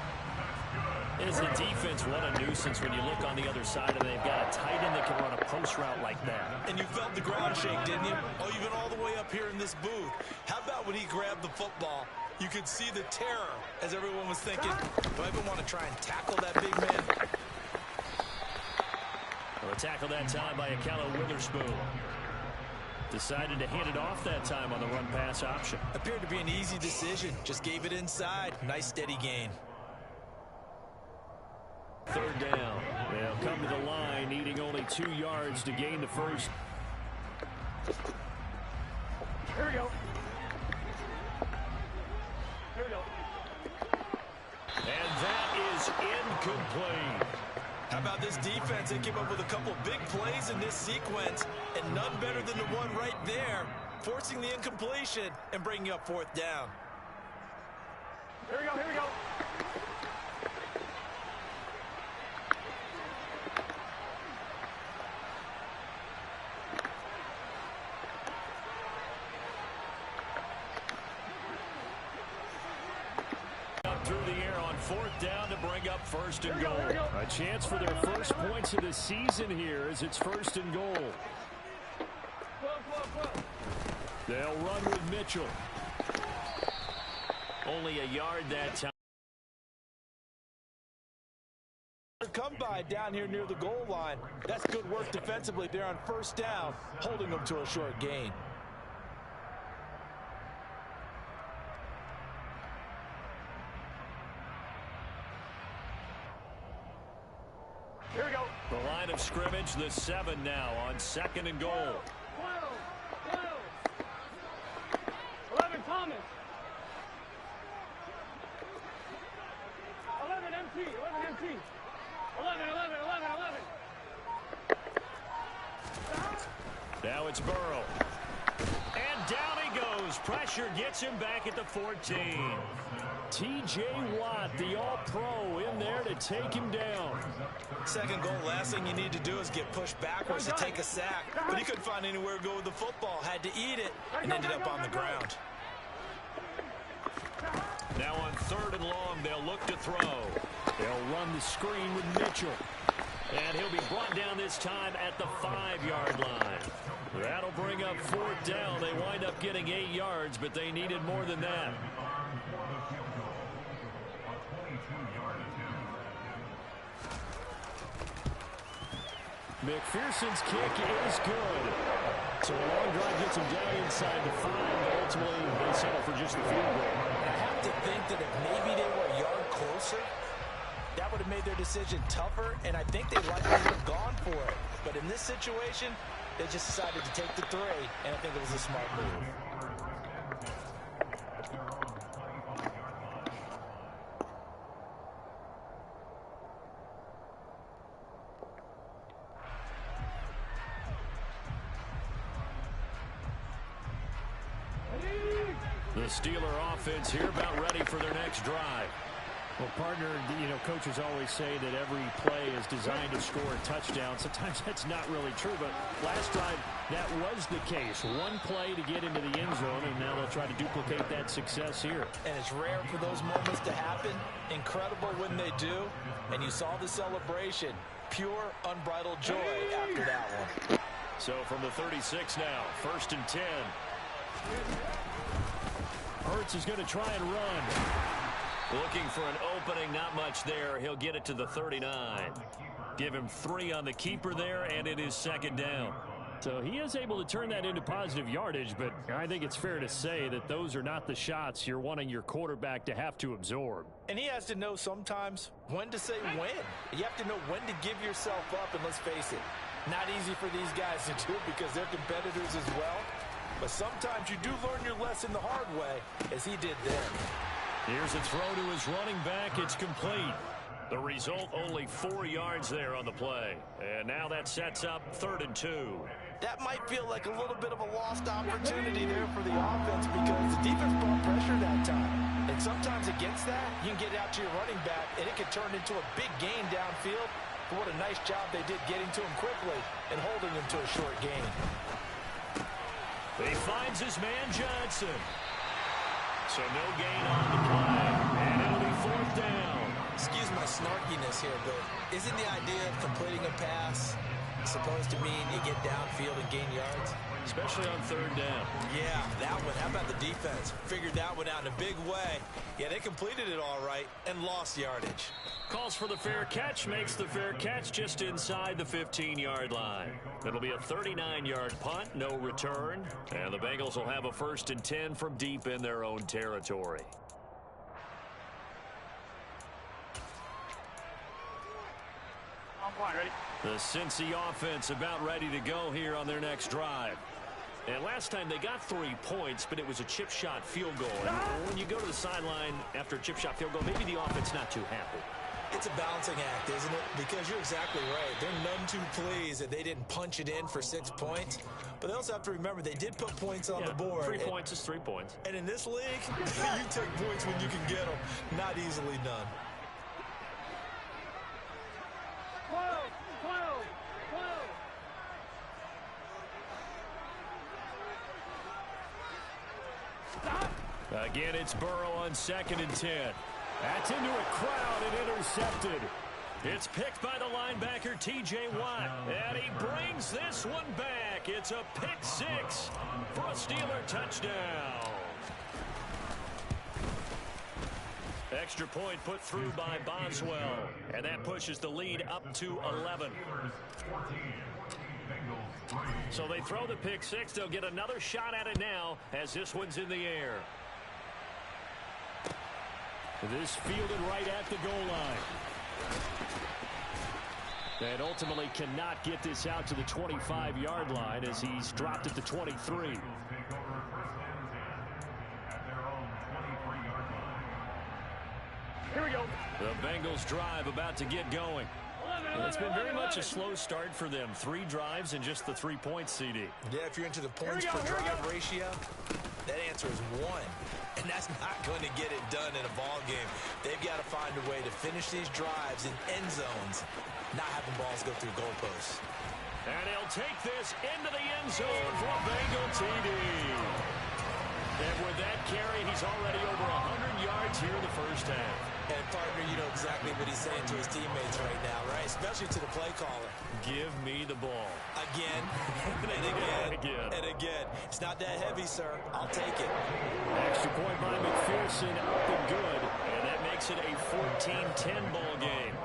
Is the defense what a nuisance when you look on the other side and they've got a tight end that can run a post route like that. And you felt the ground shake, didn't you? Oh, you've been all the way up here in this booth. How about when he grabbed the football? You could see the terror as everyone was thinking, do I even want to try and tackle that big man? Well, a tackle that time by Akello Witherspoon. Decided to hand it off that time on the run-pass option. Appeared to be an easy decision. Just gave it inside. Nice steady gain. Third down. They'll come to the line, needing only 2 yards to gain the first. Here we go. Here we go. And that is incomplete. How about this defense? They came up with a couple big plays in this sequence, and none better than the one right there, forcing the incompletion and bringing up 4th down. Here we go, here we go. Through the air on 4th down to bring up 1st and goal. A chance for their first points of the season here as it's 1st and goal. They'll run with Mitchell. Only a yard that time. Come by down here near the goal line. That's good work defensively there on 1st down, holding them to a short gain. Here we go. The line of scrimmage, the 7 now on 2nd and goal. 11 Thomas. 11 MT. 11 MT. 11. Now it's Burrow. And down he goes. Pressure gets him back at the 14. T.J. Watt, the all-pro, in there to take him down. 2nd goal, last thing you need to do is get pushed backwards to take a sack. But he couldn't find anywhere to go with the football. Had to eat it and ended up on the ground. Now on 3rd and long, they'll look to throw. They'll run the screen with Mitchell. And he'll be brought down this time at the 5-yard line. That'll bring up 4th down. They wind up getting 8 yards, but they needed more than that. McPherson's kick is good. So a long drive gets him down inside the 5, but ultimately they settle for just the field goal. I have to think that if maybe they were a yard closer, that would have made their decision tougher, and I think they likely would have gone for it. But in this situation, they just decided to take the 3, and I think it was a smart move. The Steeler offense here about ready for their next drive. Well, partner, coaches always say that every play is designed to score a touchdown. Sometimes that's not really true, but last drive, that was the case. One play to get into the end zone, and now they'll try to duplicate that success here. And it's rare for those moments to happen. Incredible when they do. And you saw the celebration. Pure, unbridled joy after that one. So from the 36 now, 1st and 10. Hurts is going to try and run. Looking for an opening, not much there. He'll get it to the 39. Give him 3 on the keeper there, and it is 2nd down. So he is able to turn that into positive yardage, but I think it's fair to say that those are not the shots you're wanting your quarterback to have to absorb. And he has to know sometimes when to say when. You have to know when to give yourself up, and let's face it, not easy for these guys to do because they're competitors as well. But sometimes you do learn your lesson the hard way, as he did then. Here's a throw to his running back. It's complete. The result, only 4 yards there on the play. And now that sets up 3rd and 2. That might feel like a little bit of a lost opportunity there for the offense because the defense brought pressure that time. And sometimes against that, you can get out to your running back, and it can turn into a big gain downfield. But what a nice job they did getting to him quickly and holding him to a short gain. He finds his man Johnson. So no gain on the play. And it'll be 4th down. Excuse my snarkiness here, but isn't the idea of completing a pass supposed to mean you get downfield and gain yards? especially on third down. Yeah, that one. How about the defense? Figured that one out in a big way. Yeah, they completed it all right and lost yardage. Calls for the fair catch, makes the fair catch just inside the 15-yard line. It'll be a 39-yard punt, no return, and the Bengals will have a 1st and 10 from deep in their own territory. The Cincy offense about ready to go here on their next drive. And last time they got 3 points, but it was a chip shot field goal. And when you go to the sideline after a chip shot field goal, maybe the offense not too happy. It's a balancing act, isn't it? Because you're exactly right. They're none too pleased that they didn't punch it in for 6 points. But they also have to remember they did put points on the board. 3 points is 3 points. And in this league, you take points when you can get them. Not easily done. Again, it's Burrow on 2nd and 10. That's into a crowd and intercepted. It's picked by the linebacker, T.J. Watt. And he brings this one back. It's a pick 6 for a Steeler touchdown. Extra point put through by Boswell. And that pushes the lead up to 11. So they throw the pick 6. They'll get another shot at it now as this one's in the air. This fielded right at the goal line. And ultimately cannot get this out to the 25-yard line as he's dropped at the 23. Here we go. The Bengals drive about to get going. It's been very much a slow start for them. 3 drives and just the 3 points, CD. Yeah, if you're into the points per drive ratio, that answer is 1. And that's not going to get it done in a ball game. They've got to find a way to finish these drives in end zones, not having balls go through goalposts. And he'll take this into the end zone for a Bengal TD. And with that carry, he's already over 100 yards here in the first half. And, partner, you know exactly what he's saying to his teammates right now, right? Especially to the play caller. Give me the ball. Again, and again, and again. It's not that heavy, sir. I'll take it. Extra point by McPherson, up and good. And that makes it a 14-10 ball game.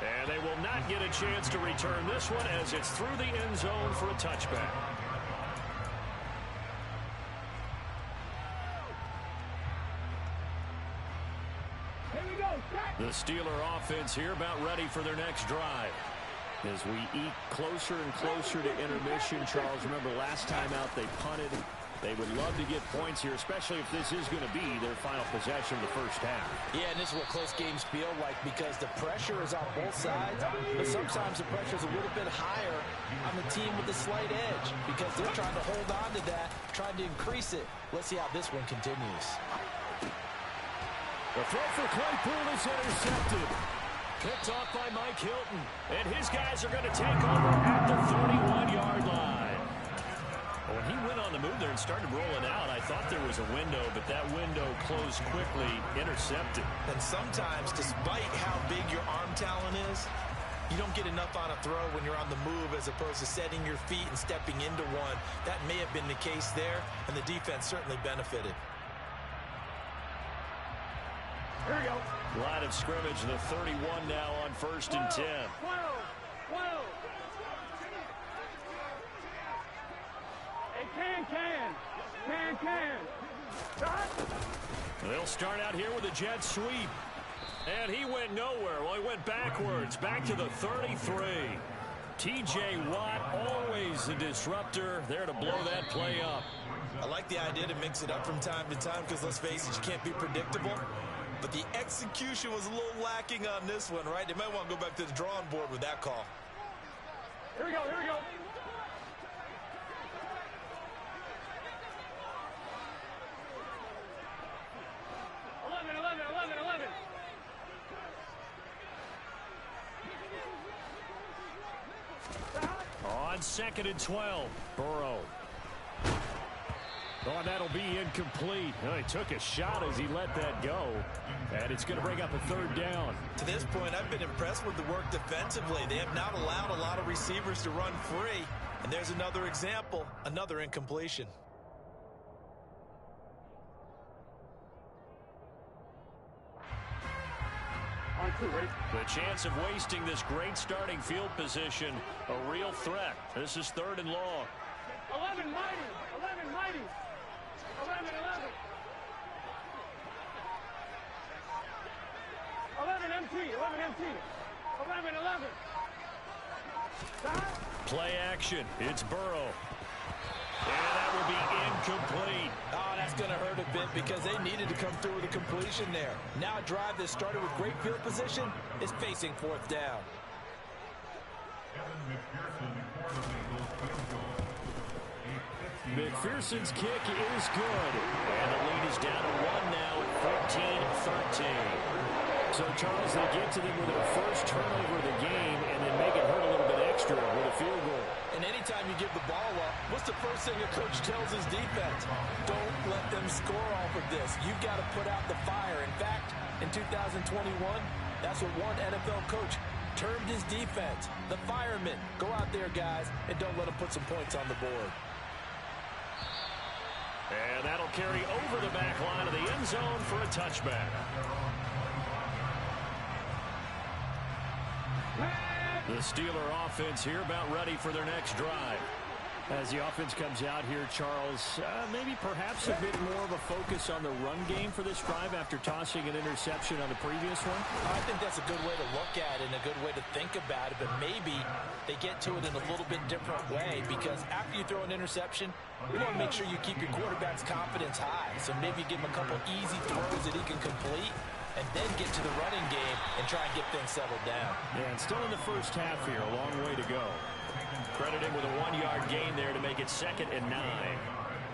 And they will not get a chance to return this one as it's through the end zone for a touchback. The Steeler offense here about ready for their next drive. As we eke closer and closer to intermission, Charles, remember last time out they punted. They would love to get points here, especially if this is going to be their final possession of the first half. Yeah, and this is what close games feel like because the pressure is on both sides, but sometimes the pressure is a little bit higher on the team with the slight edge because they're trying to hold on to that, trying to increase it. Let's see how this one continues. The throw for Claypool is intercepted. Picked off by Mike Hilton. And his guys are going to take over at the 31-yard line. When he went on the move there and started rolling out, I thought there was a window, but that window closed quickly, intercepted. And sometimes, despite how big your arm talent is, you don't get enough on a throw when you're on the move as opposed to setting your feet and stepping into one. That may have been the case there, and the defense certainly benefited. Here we go. Line of scrimmage, the 31 now on 1st and 10. They'll start out here with a jet sweep. And he went nowhere. Well, he went backwards, back to the 33. T.J. Watt, always the disruptor, there to blow that play up. I like the idea to mix it up from time to time because, let's face it, you can't be predictable. But the execution was a little lacking on this one, right? They might want to go back to the drawing board with that call. Here we go, here we go. On 2nd and 12, Burrow. Oh, that'll be incomplete. He took a shot as he let that go. And it's going to bring up a third down. To this point, I've been impressed with the work defensively. They have not allowed a lot of receivers to run free. And there's another example, another incompletion. The chance of wasting this great starting field position, a real threat. This is 3rd and long. 11 mighty. 11 mighty. 11, 11. 11 MT. 11 MT. 11, 11. Play action. It's Burrow. And that will be incomplete. Oh, that's going to hurt a bit because they needed to come through with a completion there. Now a drive that started with great field position is facing 4th down. McPherson's kick is good. And the lead is down to 1 now at 14-13. So, Charles, they get to them with their first turnover of the game and then make it hurt a little bit extra with a field goal. And anytime you give the ball up, what's the first thing a coach tells his defense? Don't let them score off of this. You've got to put out the fire. In fact, in 2021, that's what one NFL coach termed his defense. The firemen. Go out there, guys, and don't let them put some points on the board. And that'll carry over the back line of the end zone for a touchback. The Steeler offense here about ready for their next drive. As the offense comes out here, Charles, maybe perhaps a bit more of a focus on the run game for this drive after tossing an interception on the previous one? I think that's a good way to look at it and a good way to think about it, but maybe they get to it in a little bit different way because after you throw an interception, you want to make sure you keep your quarterback's confidence high. So maybe give him a couple easy throws that he can complete and then get to the running game and try and get things settled down. Yeah, and still in the first half here, a long way to go. Credited with a 1-yard gain there to make it 2nd and 9.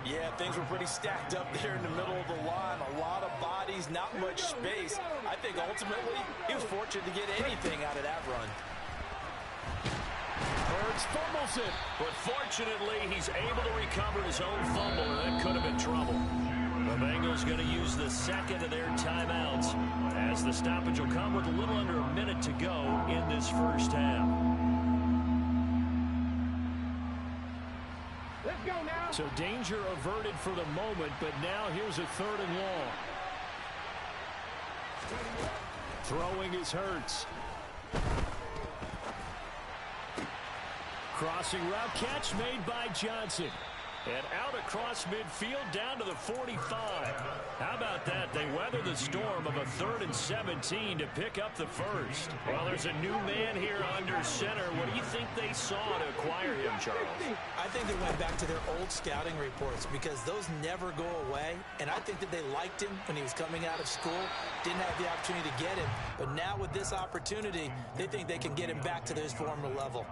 Yeah, things were pretty stacked up there in the middle of the line. A lot of bodies, not much space. I think ultimately he was fortunate to get anything out of that run. Hurts fumbles it. But fortunately, he's able to recover his own fumble, and that could have been trouble. The Bengals going to use the 2nd of their timeouts as the stoppage will come with a little under a minute to go in this first half. Let's go now. So danger averted for the moment, but now here's a 3rd and long. Throwing is Hurts. Crossing route catch made by Johnson. And out across midfield down to the 45. How about that? They weather the storm of a 3rd and 17 to pick up the first. Well, there's a new man here under center. What do you think they saw to acquire him, Charles? I think they went back to their old scouting reports because those never go away. And I think that they liked him when he was coming out of school. Didn't have the opportunity to get him. But now with this opportunity, they think they can get him back to his former level.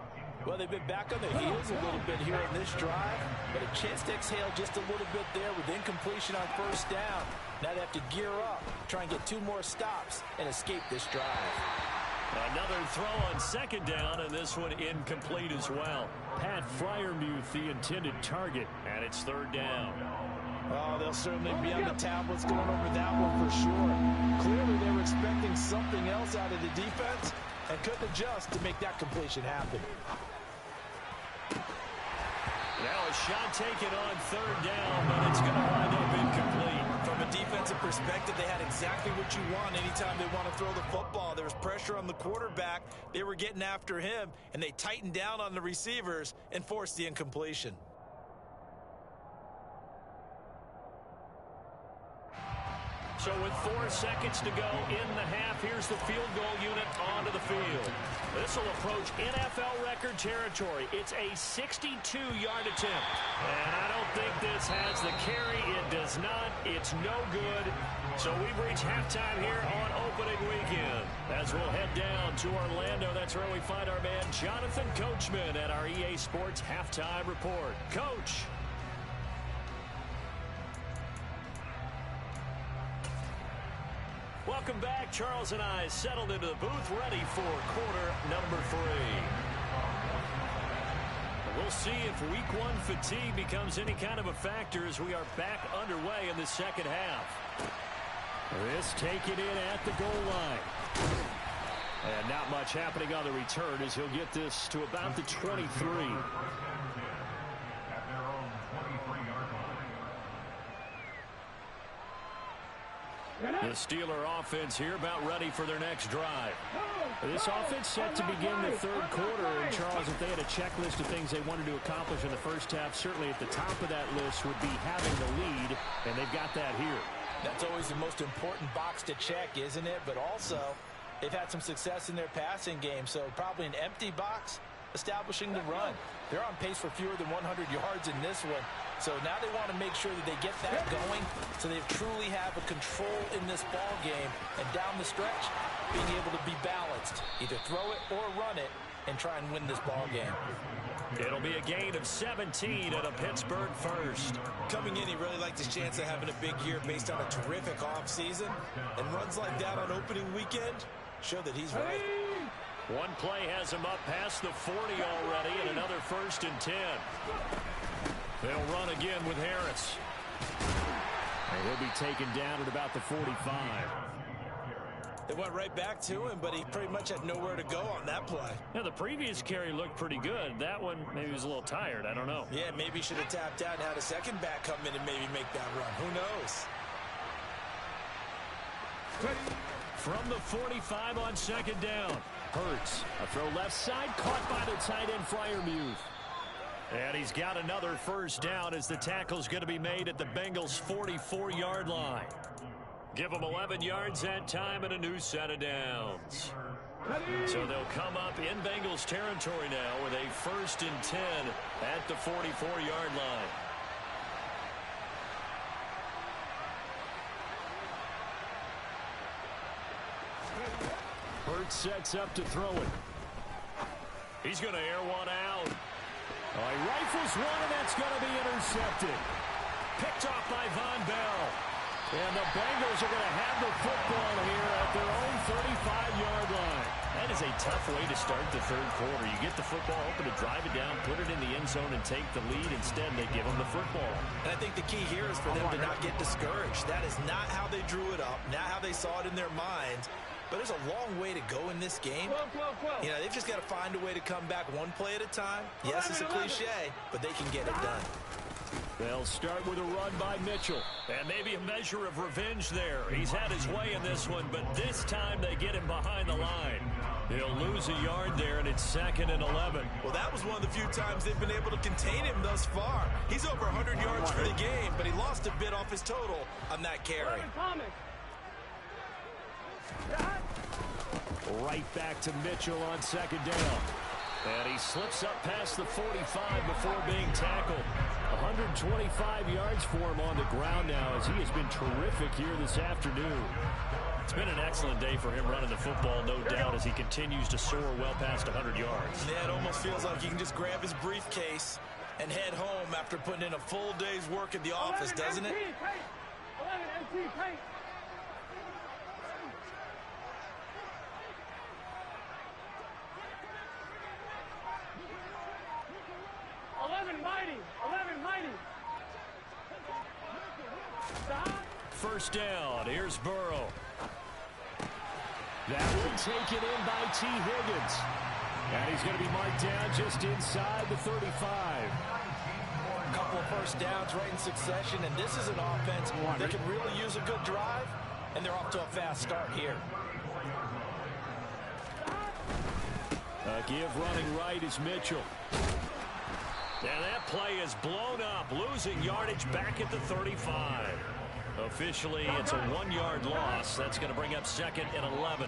Well, they've been back on their heels a little bit here in this drive, but a chance to exhale just a little bit there with incompletion on 1st down. Now they have to gear up, try and get 2 more stops, and escape this drive. Another throw on 2nd down, and this one incomplete as well. Pat Freiermuth, the intended target, and it's 3rd down. Oh, they'll certainly be on the tablets going over that one for sure. Clearly they were expecting something else out of the defense and couldn't adjust to make that completion happen. Now a shot taken on 3rd down, but it's going to wind up incomplete. From a defensive perspective, they had exactly what you want anytime they want to throw the football. There was pressure on the quarterback. They were getting after him, and they tightened down on the receivers and forced the incompletion. So with 4 seconds to go in the half, here's the field goal unit onto the field. This will approach NFL record territory. It's a 62-yard attempt. And I don't think this has the carry. It does not. It's no good. So we've reached halftime here on opening weekend. As we'll head down to Orlando, that's where we find our man Jonathan Coachman at our EA Sports Halftime Report. Coach. Welcome back. Charles and I settled into the booth, ready for quarter number 3. We'll see if week one fatigue becomes any kind of a factor as we are back underway in the second half. This taken in at the goal line. And not much happening on the return as he'll get this to about the 23. The Steeler offense here about ready for their next drive. This offense set to begin the third quarter. And Charles, if they had a checklist of things they wanted to accomplish in the first half, certainly at the top of that list would be having the lead, and they've got that here. That's always the most important box to check, isn't it? But also, they've had some success in their passing game, so probably an empty box establishing the run. They're on pace for fewer than 100 yards in this one. So now they want to make sure that they get that going so they truly have a control in this ball game. And down the stretch, being able to be balanced. Either throw it or run it and try and win this ball game. It'll be a gain of 17 at a Pittsburgh first. Coming in, he really liked his chance of having a big year based on a terrific offseason. And runs like that on opening weekend show that he's right. One play has him up past the 40 already, and another 1st and 10. They'll run again with Harris. And he'll be taken down at about the 45. They went right back to him, but he pretty much had nowhere to go on that play. Yeah, the previous carry looked pretty good. That one, maybe he was a little tired. I don't know. Yeah, maybe he should have tapped out and had a second back come in and maybe make that run. Who knows? From the 45 on 2nd down. Hurts. A throw left side, caught by the tight end, Freiermuth. And he's got another 1st down as the tackle's going to be made at the Bengals' 44-yard line. Give them 11 yards that time and a new set of downs. So they'll come up in Bengals territory now with a 1st and 10 at the 44-yard line. Hurts sets up to throw it. He's going to air one out. Oh, he rifles one, and that's going to be intercepted. Picked off by Von Bell. And the Bengals are going to have the football here at their own 35-yard line. That is a tough way to start the third quarter. You get the football, hoping to drive it down, put it in the end zone, and take the lead. Instead, they give them the football. And I think the key here is for them to not get discouraged. That is not how they drew it up, not how they saw it in their minds. But there's a long way to go in this game. You know, they've just got to find a way to come back one play at a time. Yes, it's a cliche, but they can get it done. They'll start with a run by Mitchell. And maybe a measure of revenge there. He's had his way in this one, but this time they get him behind the line. He'll lose a yard there, and it's 2nd and 11. Well, that was one of the few times they've been able to contain him thus far. He's over 100 yards for the game, but he lost a bit off his total on that carry. Right back to Mitchell on 2nd down. And he slips up past the 45 before being tackled. 125 yards for him on the ground now as he has been terrific here this afternoon. It's been an excellent day for him running the football, no doubt, as he continues to soar well past 100 yards. Yeah, it almost feels like he can just grab his briefcase and head home after putting in a full day's work in the office, doesn't it? 11 MT, paint. 11 mighty. 11 mighty. Stop. 1st down. Here's Burrow. That one taken in by T. Higgins. And he's going to be marked down just inside the 35. A couple of 1st downs right in succession, and this is an offense that can really use a good drive, and they're off to a fast start here. A give running right is Mitchell. Now that play is blown up, losing yardage back at the 35. Officially, it's a 1-yard loss. That's going to bring up 2nd and 11.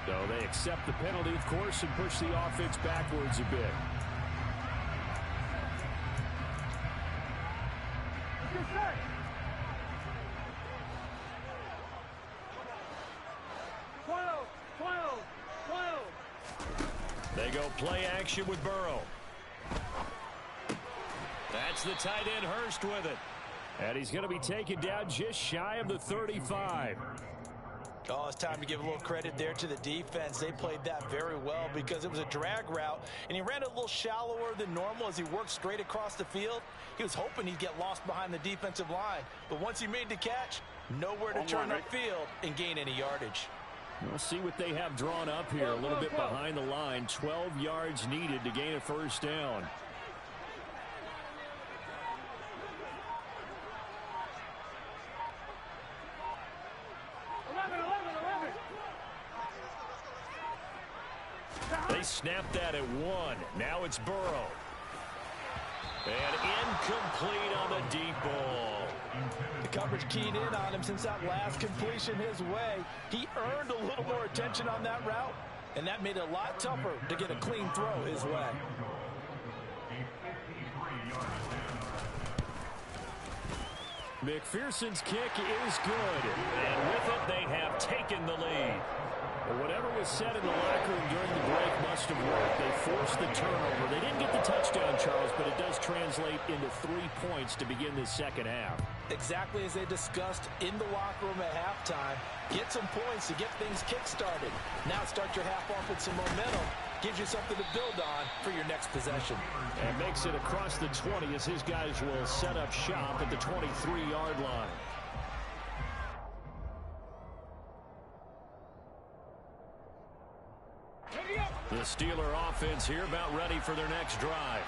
So they accept the penalty, of course, and push the offense backwards a bit. They go play action with Burrow. That's the tight end Hurst with it. And he's going to be taken down just shy of the 35. Oh, it's time to give a little credit there to the defense. They played that very well because it was a drag route, and he ran a little shallower than normal as he worked straight across the field. He was hoping he'd get lost behind the defensive line, but once he made the catch, nowhere to turn upfield and gain any yardage. We'll see what they have drawn up here. A little bit behind the line. 12 yards needed to gain a first down. They snapped that at 1. Now it's Burrow. And incomplete on the deep ball. The coverage keyed in on him since that last completion his way. He earned a little more attention on that route, and that made it a lot tougher to get a clean throw his way. McPherson's kick is good, and with it they have taken the lead. But whatever was said in the locker room during the break must have worked. They forced the turnover. They didn't get the touchdown, Charles, but it does translate into 3 points to begin this second half. Exactly as they discussed in the locker room at halftime. Get some points to get things kick-started. Now start your half off with some momentum. Gives you something to build on for your next possession. And makes it across the 20 as his guys will set up shop at the 23-yard line. The Steeler offense here about ready for their next drive.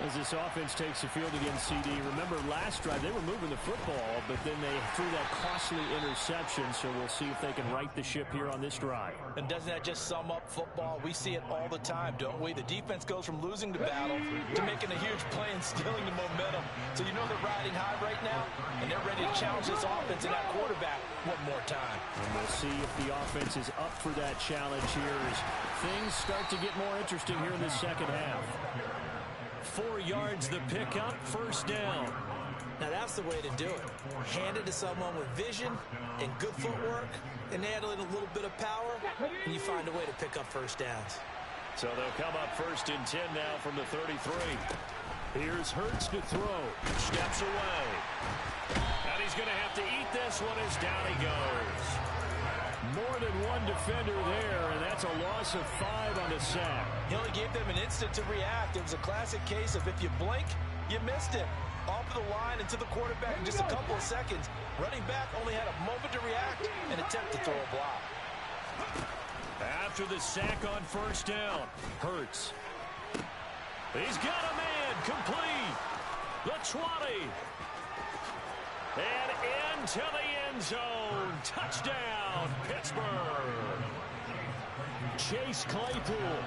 As this offense takes the field against CD, remember last drive they were moving the football, but then they threw that costly interception, so we'll see if they can right the ship here on this drive. And doesn't that just sum up football? We see it all the time, don't we? The defense goes from losing the battle to making a huge play and stealing the momentum. So you know they're riding high right now, and they're ready to challenge this offense and that quarterback one more time. And we'll see if the offense is up for that challenge here as things start to get more interesting here in the second half. 4 yards the pickup, first down. Now that's the way to do it. Hand it to someone with vision and good footwork and add a little bit of power, and you find a way to pick up first downs. So they'll come up first and 10 now from the 33. Here's Hurts to throw. Steps away. And he's going to have to eat this one as down he goes. More than one defender there, and that's a loss of 5 on the sack. He only gave them an instant to react. It was a classic case of if you blink, you missed it. Off of the line and to the quarterback in just a couple of seconds. Running back only had a moment to react and attempt to throw a block. After the sack on first down, Hurts. He's got a man, complete. The 20. And into the end zone. Touchdown, Pittsburgh. Chase Claypool,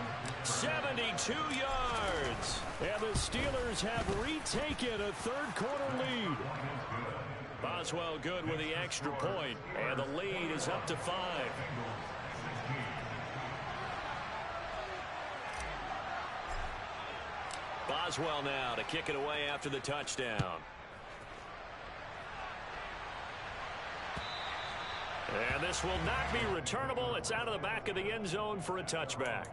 72 yards. And the Steelers have retaken a third-quarter lead. Boswell good with the extra point, and the lead is up to 5. Boswell now to kick it away after the touchdown. And this will not be returnable. It's out of the back of the end zone for a touchback.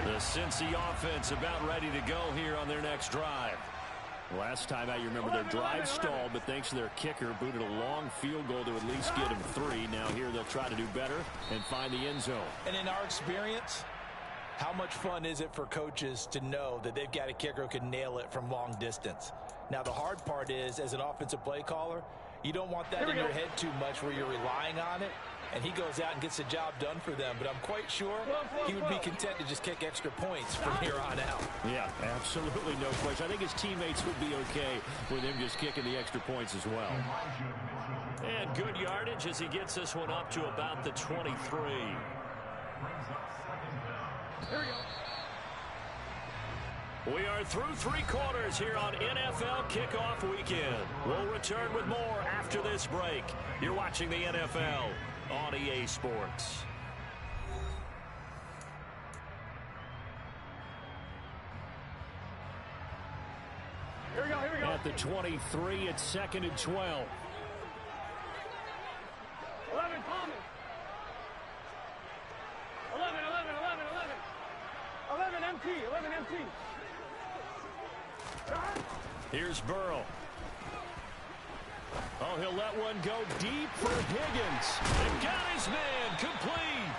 The Cincy offense about ready to go here on their next drive. Last time out, you remember their drive stalled, but thanks to their kicker, booted a long field goal to at least get them 3. Now here they'll try to do better and find the end zone. And in our experience, how much fun is it for coaches to know that they've got a kicker who can nail it from long distance? Now, the hard part is, as an offensive play caller, you don't want that in your head too much where you're relying on it, and he goes out and gets the job done for them. But I'm quite sure he would be content to just kick extra points from here on out. Yeah, absolutely no question. I think his teammates would be okay with him just kicking the extra points as well. And good yardage as he gets this one up to about the 23. There we go. We are through 3 quarters here on NFL Kickoff Weekend. We'll return with more after this break. You're watching the NFL on EA Sports. at the 23. It's 2nd and 12. 11, Thomas. 11, 11 MT. Here's Burrow. Oh, he'll let one go deep for Higgins. They've got his man complete.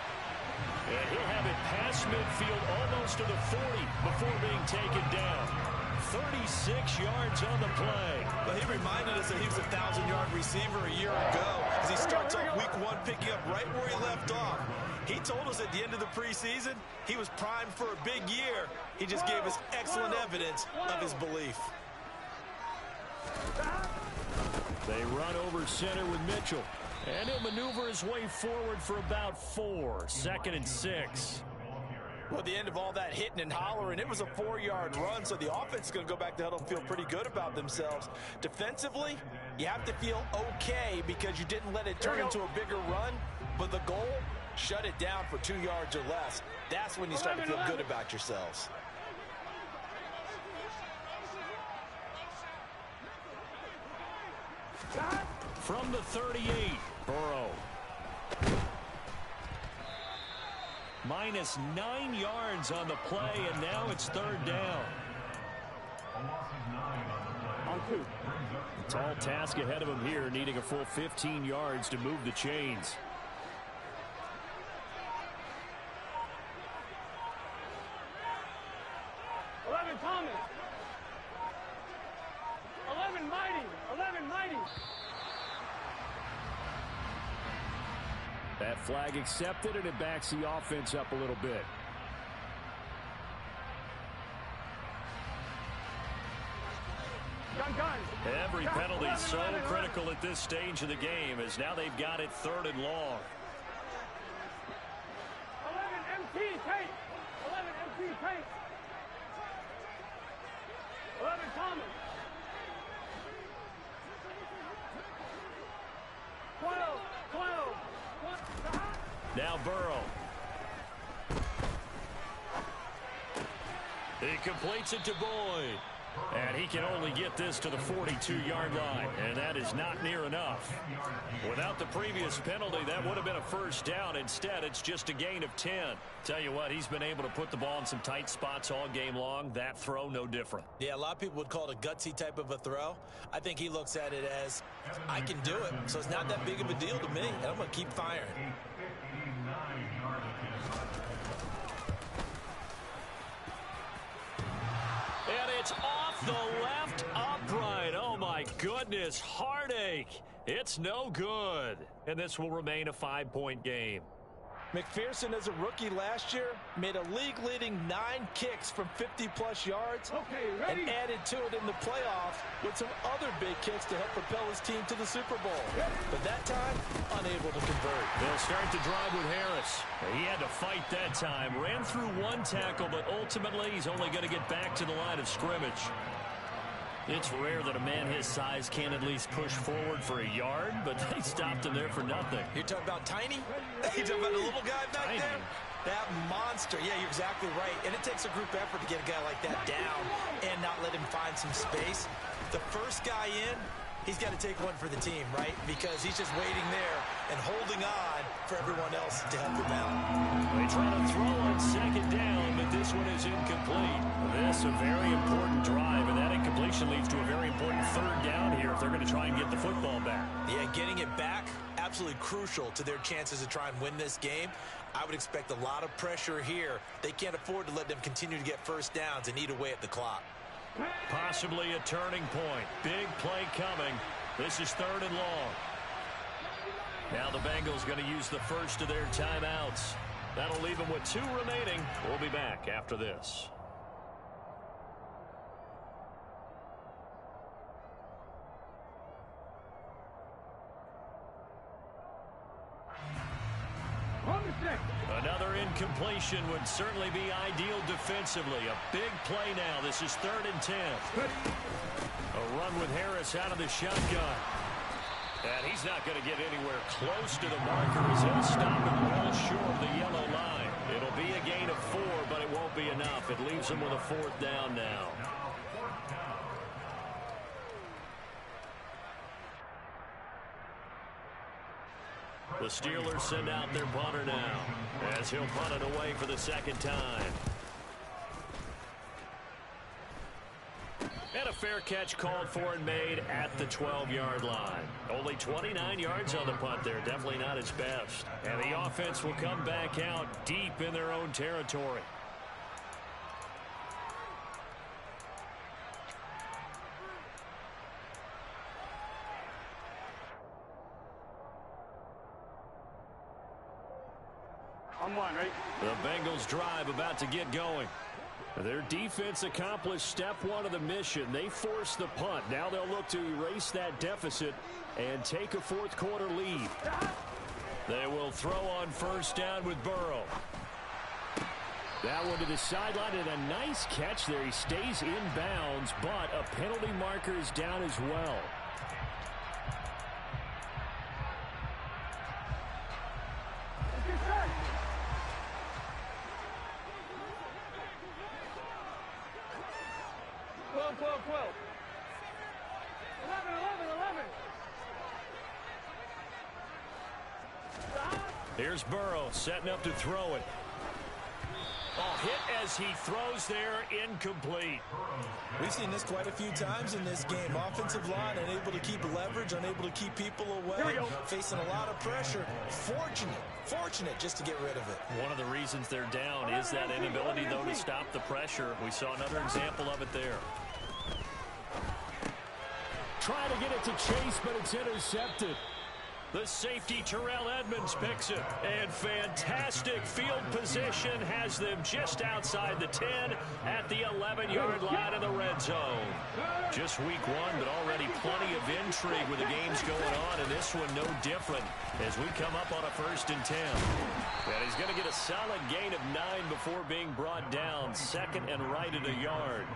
And he'll have it past midfield almost to the 40 before being taken down. 36 yards on the play. But he reminded us that he was a 1,000-yard receiver a year ago as he starts off week 1 picking up right where he left off. He told us at the end of the preseason he was primed for a big year. He just gave us excellent evidence of his belief. They run over center with Mitchell. And he'll maneuver his way forward for about 4. 2nd and 6. Well, at the end of all that hitting and hollering, it was a 4-yard run, so the offense is going to go back to huddle and feel pretty good about themselves. Defensively, you have to feel okay because you didn't let it turn into a bigger run, but the goal, shut it down for 2 yards or less. That's when you start to feel good about yourselves. From the 38, Burrow. Minus 9 yards on the play, and now it's 3rd down. On 2. A tall task ahead of him here, needing a full 15 yards to move the chains. Thomas. 11 mighty. That flag accepted, and it backs the offense up a little bit. Every penalty is so critical at this stage of the game, as now they've got it 3rd and long. 11 MT tape. 11 Thomas. 12. Now Burrow. He completes it to Boyd. And he can only get this to the 42-yard line, and that is not near enough. Without the previous penalty, that would have been a 1st down. Instead, it's just a gain of 10. Tell you what, he's been able to put the ball in some tight spots all game long. That throw, no different. Yeah, a lot of people would call it a gutsy type of a throw. I think he looks at it as, I can do it, so it's not that big of a deal to me, and I'm going to keep firing. And it's off the left upright. Oh, my goodness. Heartache. It's no good. And this will remain a 5-point game. McPherson, as a rookie last year, made a league-leading 9 kicks from 50-plus yards and added to it in the playoffs with some other big kicks to help propel his team to the Super Bowl. But that time, unable to convert. They'll start the drive with Harris. He had to fight that time. Ran through 1 tackle, but ultimately he's only going to get back to the line of scrimmage. It's rare that a man his size can't at least push forward for a yard, but they stopped him there for nothing. You're talking about Tiny? You're talking about the little guy back there? That monster. Yeah, you're exactly right. And it takes a group effort to get a guy like that down and not let him find some space. The first guy in, he's got to take one for the team, right? Because he's just waiting there and holding on for everyone else to help him out. They try to throw on 2nd down, but this one is incomplete. This a very important drive, and that incompletion leads to a very important 3rd down here if they're going to try and get the football back. Yeah, getting it back, absolutely crucial to their chances to try and win this game. I would expect a lot of pressure here. They can't afford to let them continue to get 1st downs and eat away at the clock. Possibly a turning point. Big play coming. This is 3rd and long. Now the Bengals going to use the first of their timeouts. That'll leave them with 2 remaining. We'll be back after this. Another incompletion would certainly be ideal defensively. A big play now. This is 3rd and 10. A run with Harris out of the shotgun. And he's not going to get anywhere close to the marker as he'll stop him well short of the yellow line. It'll be a gain of 4, but it won't be enough. It leaves him with a 4th down now. The Steelers send out their punter now, as he'll punt it away for the second time. And a fair catch called for and made at the 12-yard line. Only 29 yards on the punt there. Definitely not his best. And the offense will come back out deep in their own territory. The Bengals drive about to get going. Their defense accomplished step one of the mission. They forced the punt. Now they'll look to erase that deficit and take a fourth quarter lead. They will throw on first down with Burrow. That one to the sideline, and a nice catch there. He stays in bounds, but a penalty marker is down as well. Here's Burrow setting up to throw it. Oh, hit as he throws there, incomplete. We've seen this quite a few times in this game. Offensive line unable to keep leverage, unable to keep people away, facing a lot of pressure. Fortunate just to get rid of it. One of the reasons they're down is that inability, though, to stop the pressure. We saw another example of it there. Trying to get it to Chase, but it's intercepted. The safety, Terrell Edmonds, picks it. And fantastic field position has them just outside the 10 at the 11-yard line in the red zone. Just week one, but already plenty of intrigue with the games going on, and this one no different as we come up on a 1st and 10. And he's going to get a solid gain of 9 before being brought down. 2nd and right at a yard.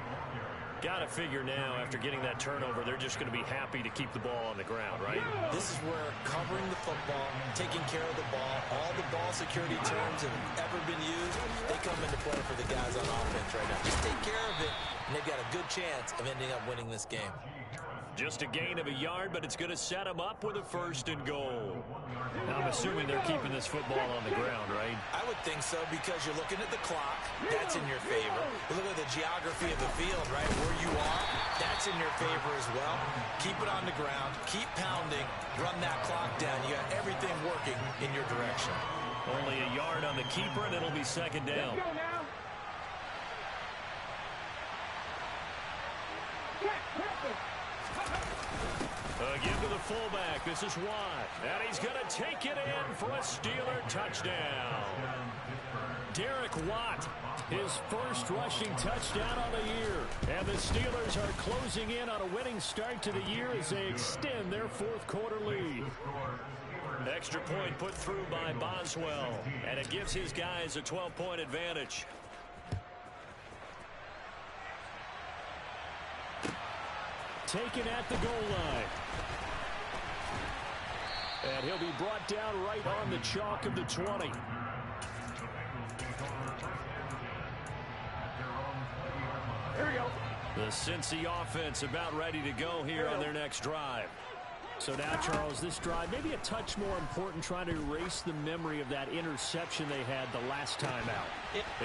Got to figure now, after getting that turnover, they're just going to be happy to keep the ball on the ground, right? This is where covering the football, taking care of the ball, all the ball security terms that have ever been used, they come into play for the guys on offense right now. Just take care of it, and they've got a good chance of ending up winning this game. Just a gain of a yard, but it's going to set them up with a 1st and goal. Now, I'm assuming they're keeping this football on the ground, right? I would think so, because you're looking at the clock. That's in your favor. You look at the geography of the field, right? Where you are, that's in your favor as well. Keep it on the ground. Keep pounding. Run that clock down. You got everything working in your direction. Only a yard on the keeper, and it'll be 2nd down. Again to the fullback. This is Watt. And he's going to take it in for a Steeler touchdown. Derek Watt, his first rushing touchdown on the year. And the Steelers are closing in on a winning start to the year as they extend their 4th quarter lead. Extra point put through by Boswell. And it gives his guys a 12-point advantage. Taken at the goal line. And he'll be brought down right on the chalk of the 20. Here we go. The Cincy offense about ready to go here on their next drive. So now, Charles, this drive maybe a touch more important, trying to erase the memory of that interception they had the last time out.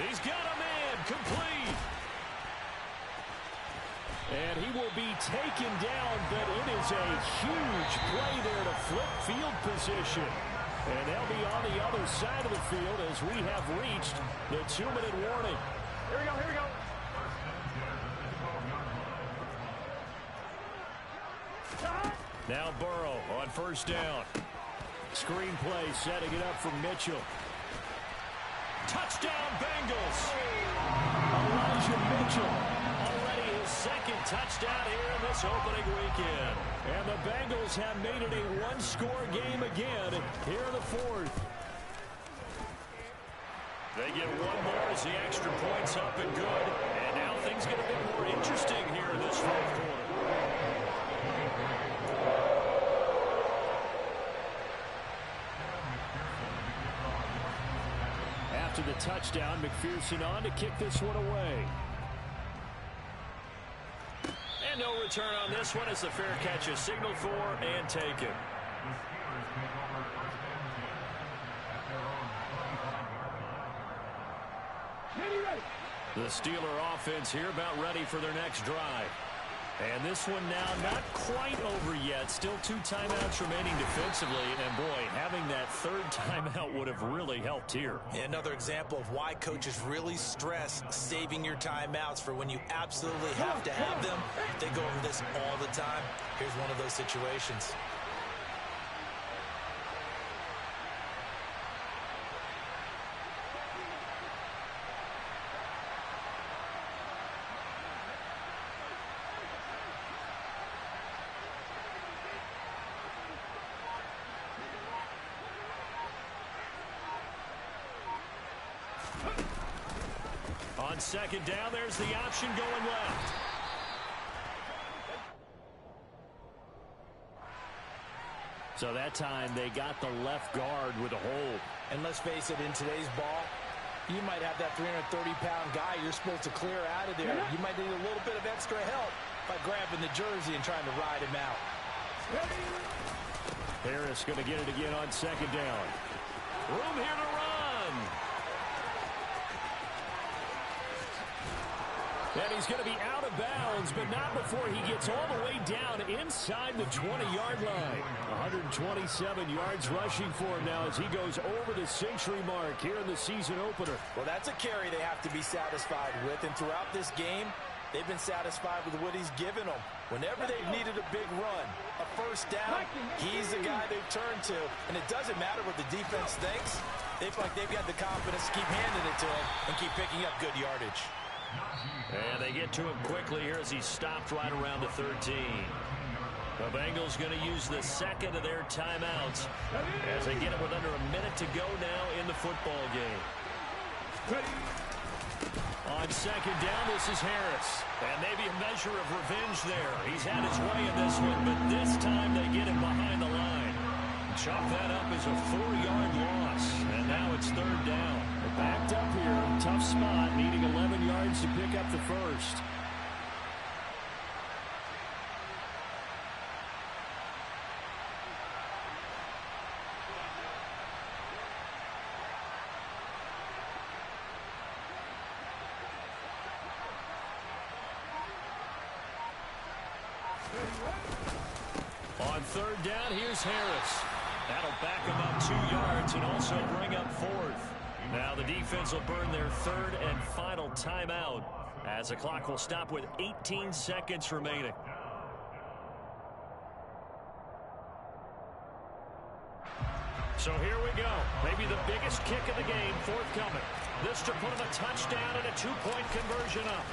He's got a man complete. And he will be taken down, but it is a huge play there to flip field position. And they'll be on the other side of the field as we have reached the 2-minute warning. Here we go, here we go. Now Burrow on first down. Screen play setting it up for Mitchell. Touchdown Bengals. Elijah Mitchell. Already his 2nd touchdown here in this opening weekend. And the Bengals have made it a one-score game again here in the 4th. They get one more as the extra point's up and good. And now things get a bit more interesting here in this 4th quarter. After the touchdown, McPherson on to kick this one away. And no return on this one as the fair catch is signaled for and taken. The Steeler offense here about ready for their next drive. And this one now not quite over yet. Still 2 timeouts remaining defensively. And, boy, having that third timeout would have really helped here. Another example of why coaches really stress saving your timeouts for when you absolutely have to have them. They go over this all the time. Here's one of those situations. On second down, there's the option going left. So that time they got the left guard with a hold. And let's face it, in today's ball, you might have that 330-pound guy you're supposed to clear out of there. You might need a little bit of extra help by grabbing the jersey and trying to ride him out. Harris going to get it again on second down. Room here to run. And he's going to be out of bounds, but not before he gets all the way down inside the 20-yard line. 127 yards rushing for him now as he goes over the century mark here in the season opener. Well, that's a carry they have to be satisfied with, and throughout this game, they've been satisfied with what he's given them. Whenever they've needed a big run, a first down, he's the guy they've turned to. And it doesn't matter what the defense thinks. They feel like they've got the confidence to keep handing it to him and keep picking up good yardage. And they get to him quickly here as he's stopped right around the 13. The Bengals going to use the second of their timeouts as they get it with under a minute to go now in the football game. On second down, this is Harris. And maybe a measure of revenge there. He's had his way in this one, but this time they get him behind the line. Chop that up as a 4-yard loss. And now it's third down. They're backed up here. Tough spot, needing 11 yards to pick up the first. On third down, here's Harris. That'll back him up 2 yards and also bring up fourth. Now the defense will burn their third and final timeout as the clock will stop with 18 seconds remaining. So here we go. Maybe the biggest kick of the game forthcoming. This to put him a touchdown and a 2-point conversion up.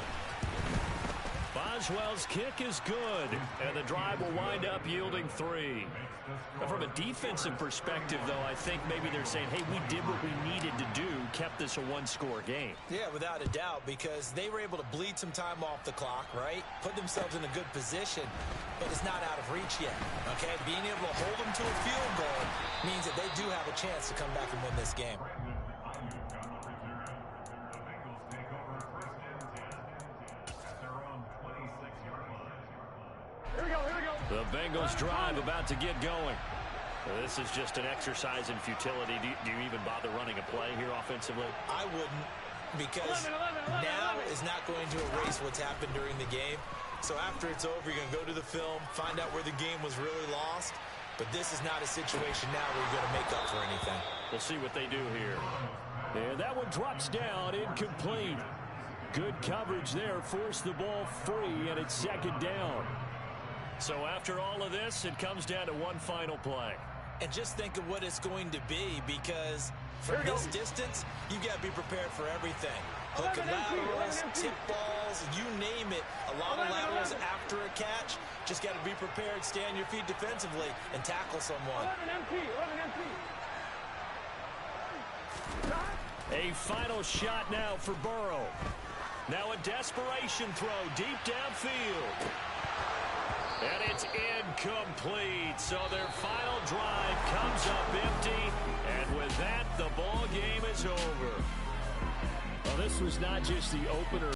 Boswell's kick is good, and the drive will wind up yielding 3. From a defensive perspective, though, I think maybe they're saying, hey, we did what we needed to do, kept this a 1-score game. Yeah, without a doubt, because they were able to bleed some time off the clock, right? Put themselves in a good position, but it's not out of reach yet, okay? Being able to hold them to a field goal means that they do have a chance to come back and win this game. The Bengals drive about to get going. This is just an exercise in futility. Do you even bother running a play here offensively? I wouldn't, because now is not going to erase what's happened during the game. So after it's over, you're going to go to the film, find out where the game was really lost. But this is not a situation now where you're going to make up for anything. We'll see what they do here. And that one drops down, incomplete. Good coverage there, forced the ball free, and it's second down. So after all of this, it comes down to one final play. And just think of what it's going to be, because from this distance, you've got to be prepared for everything. Hook and laterals, tip balls, you name it. A lot of laterals after a catch. Just got to be prepared, stay on your feet defensively, and tackle someone. A final shot now for Burrow. Now a desperation throw deep downfield. And it's incomplete. So their final drive comes up empty. And with that, the ball game is over. Well, this was not just the opener.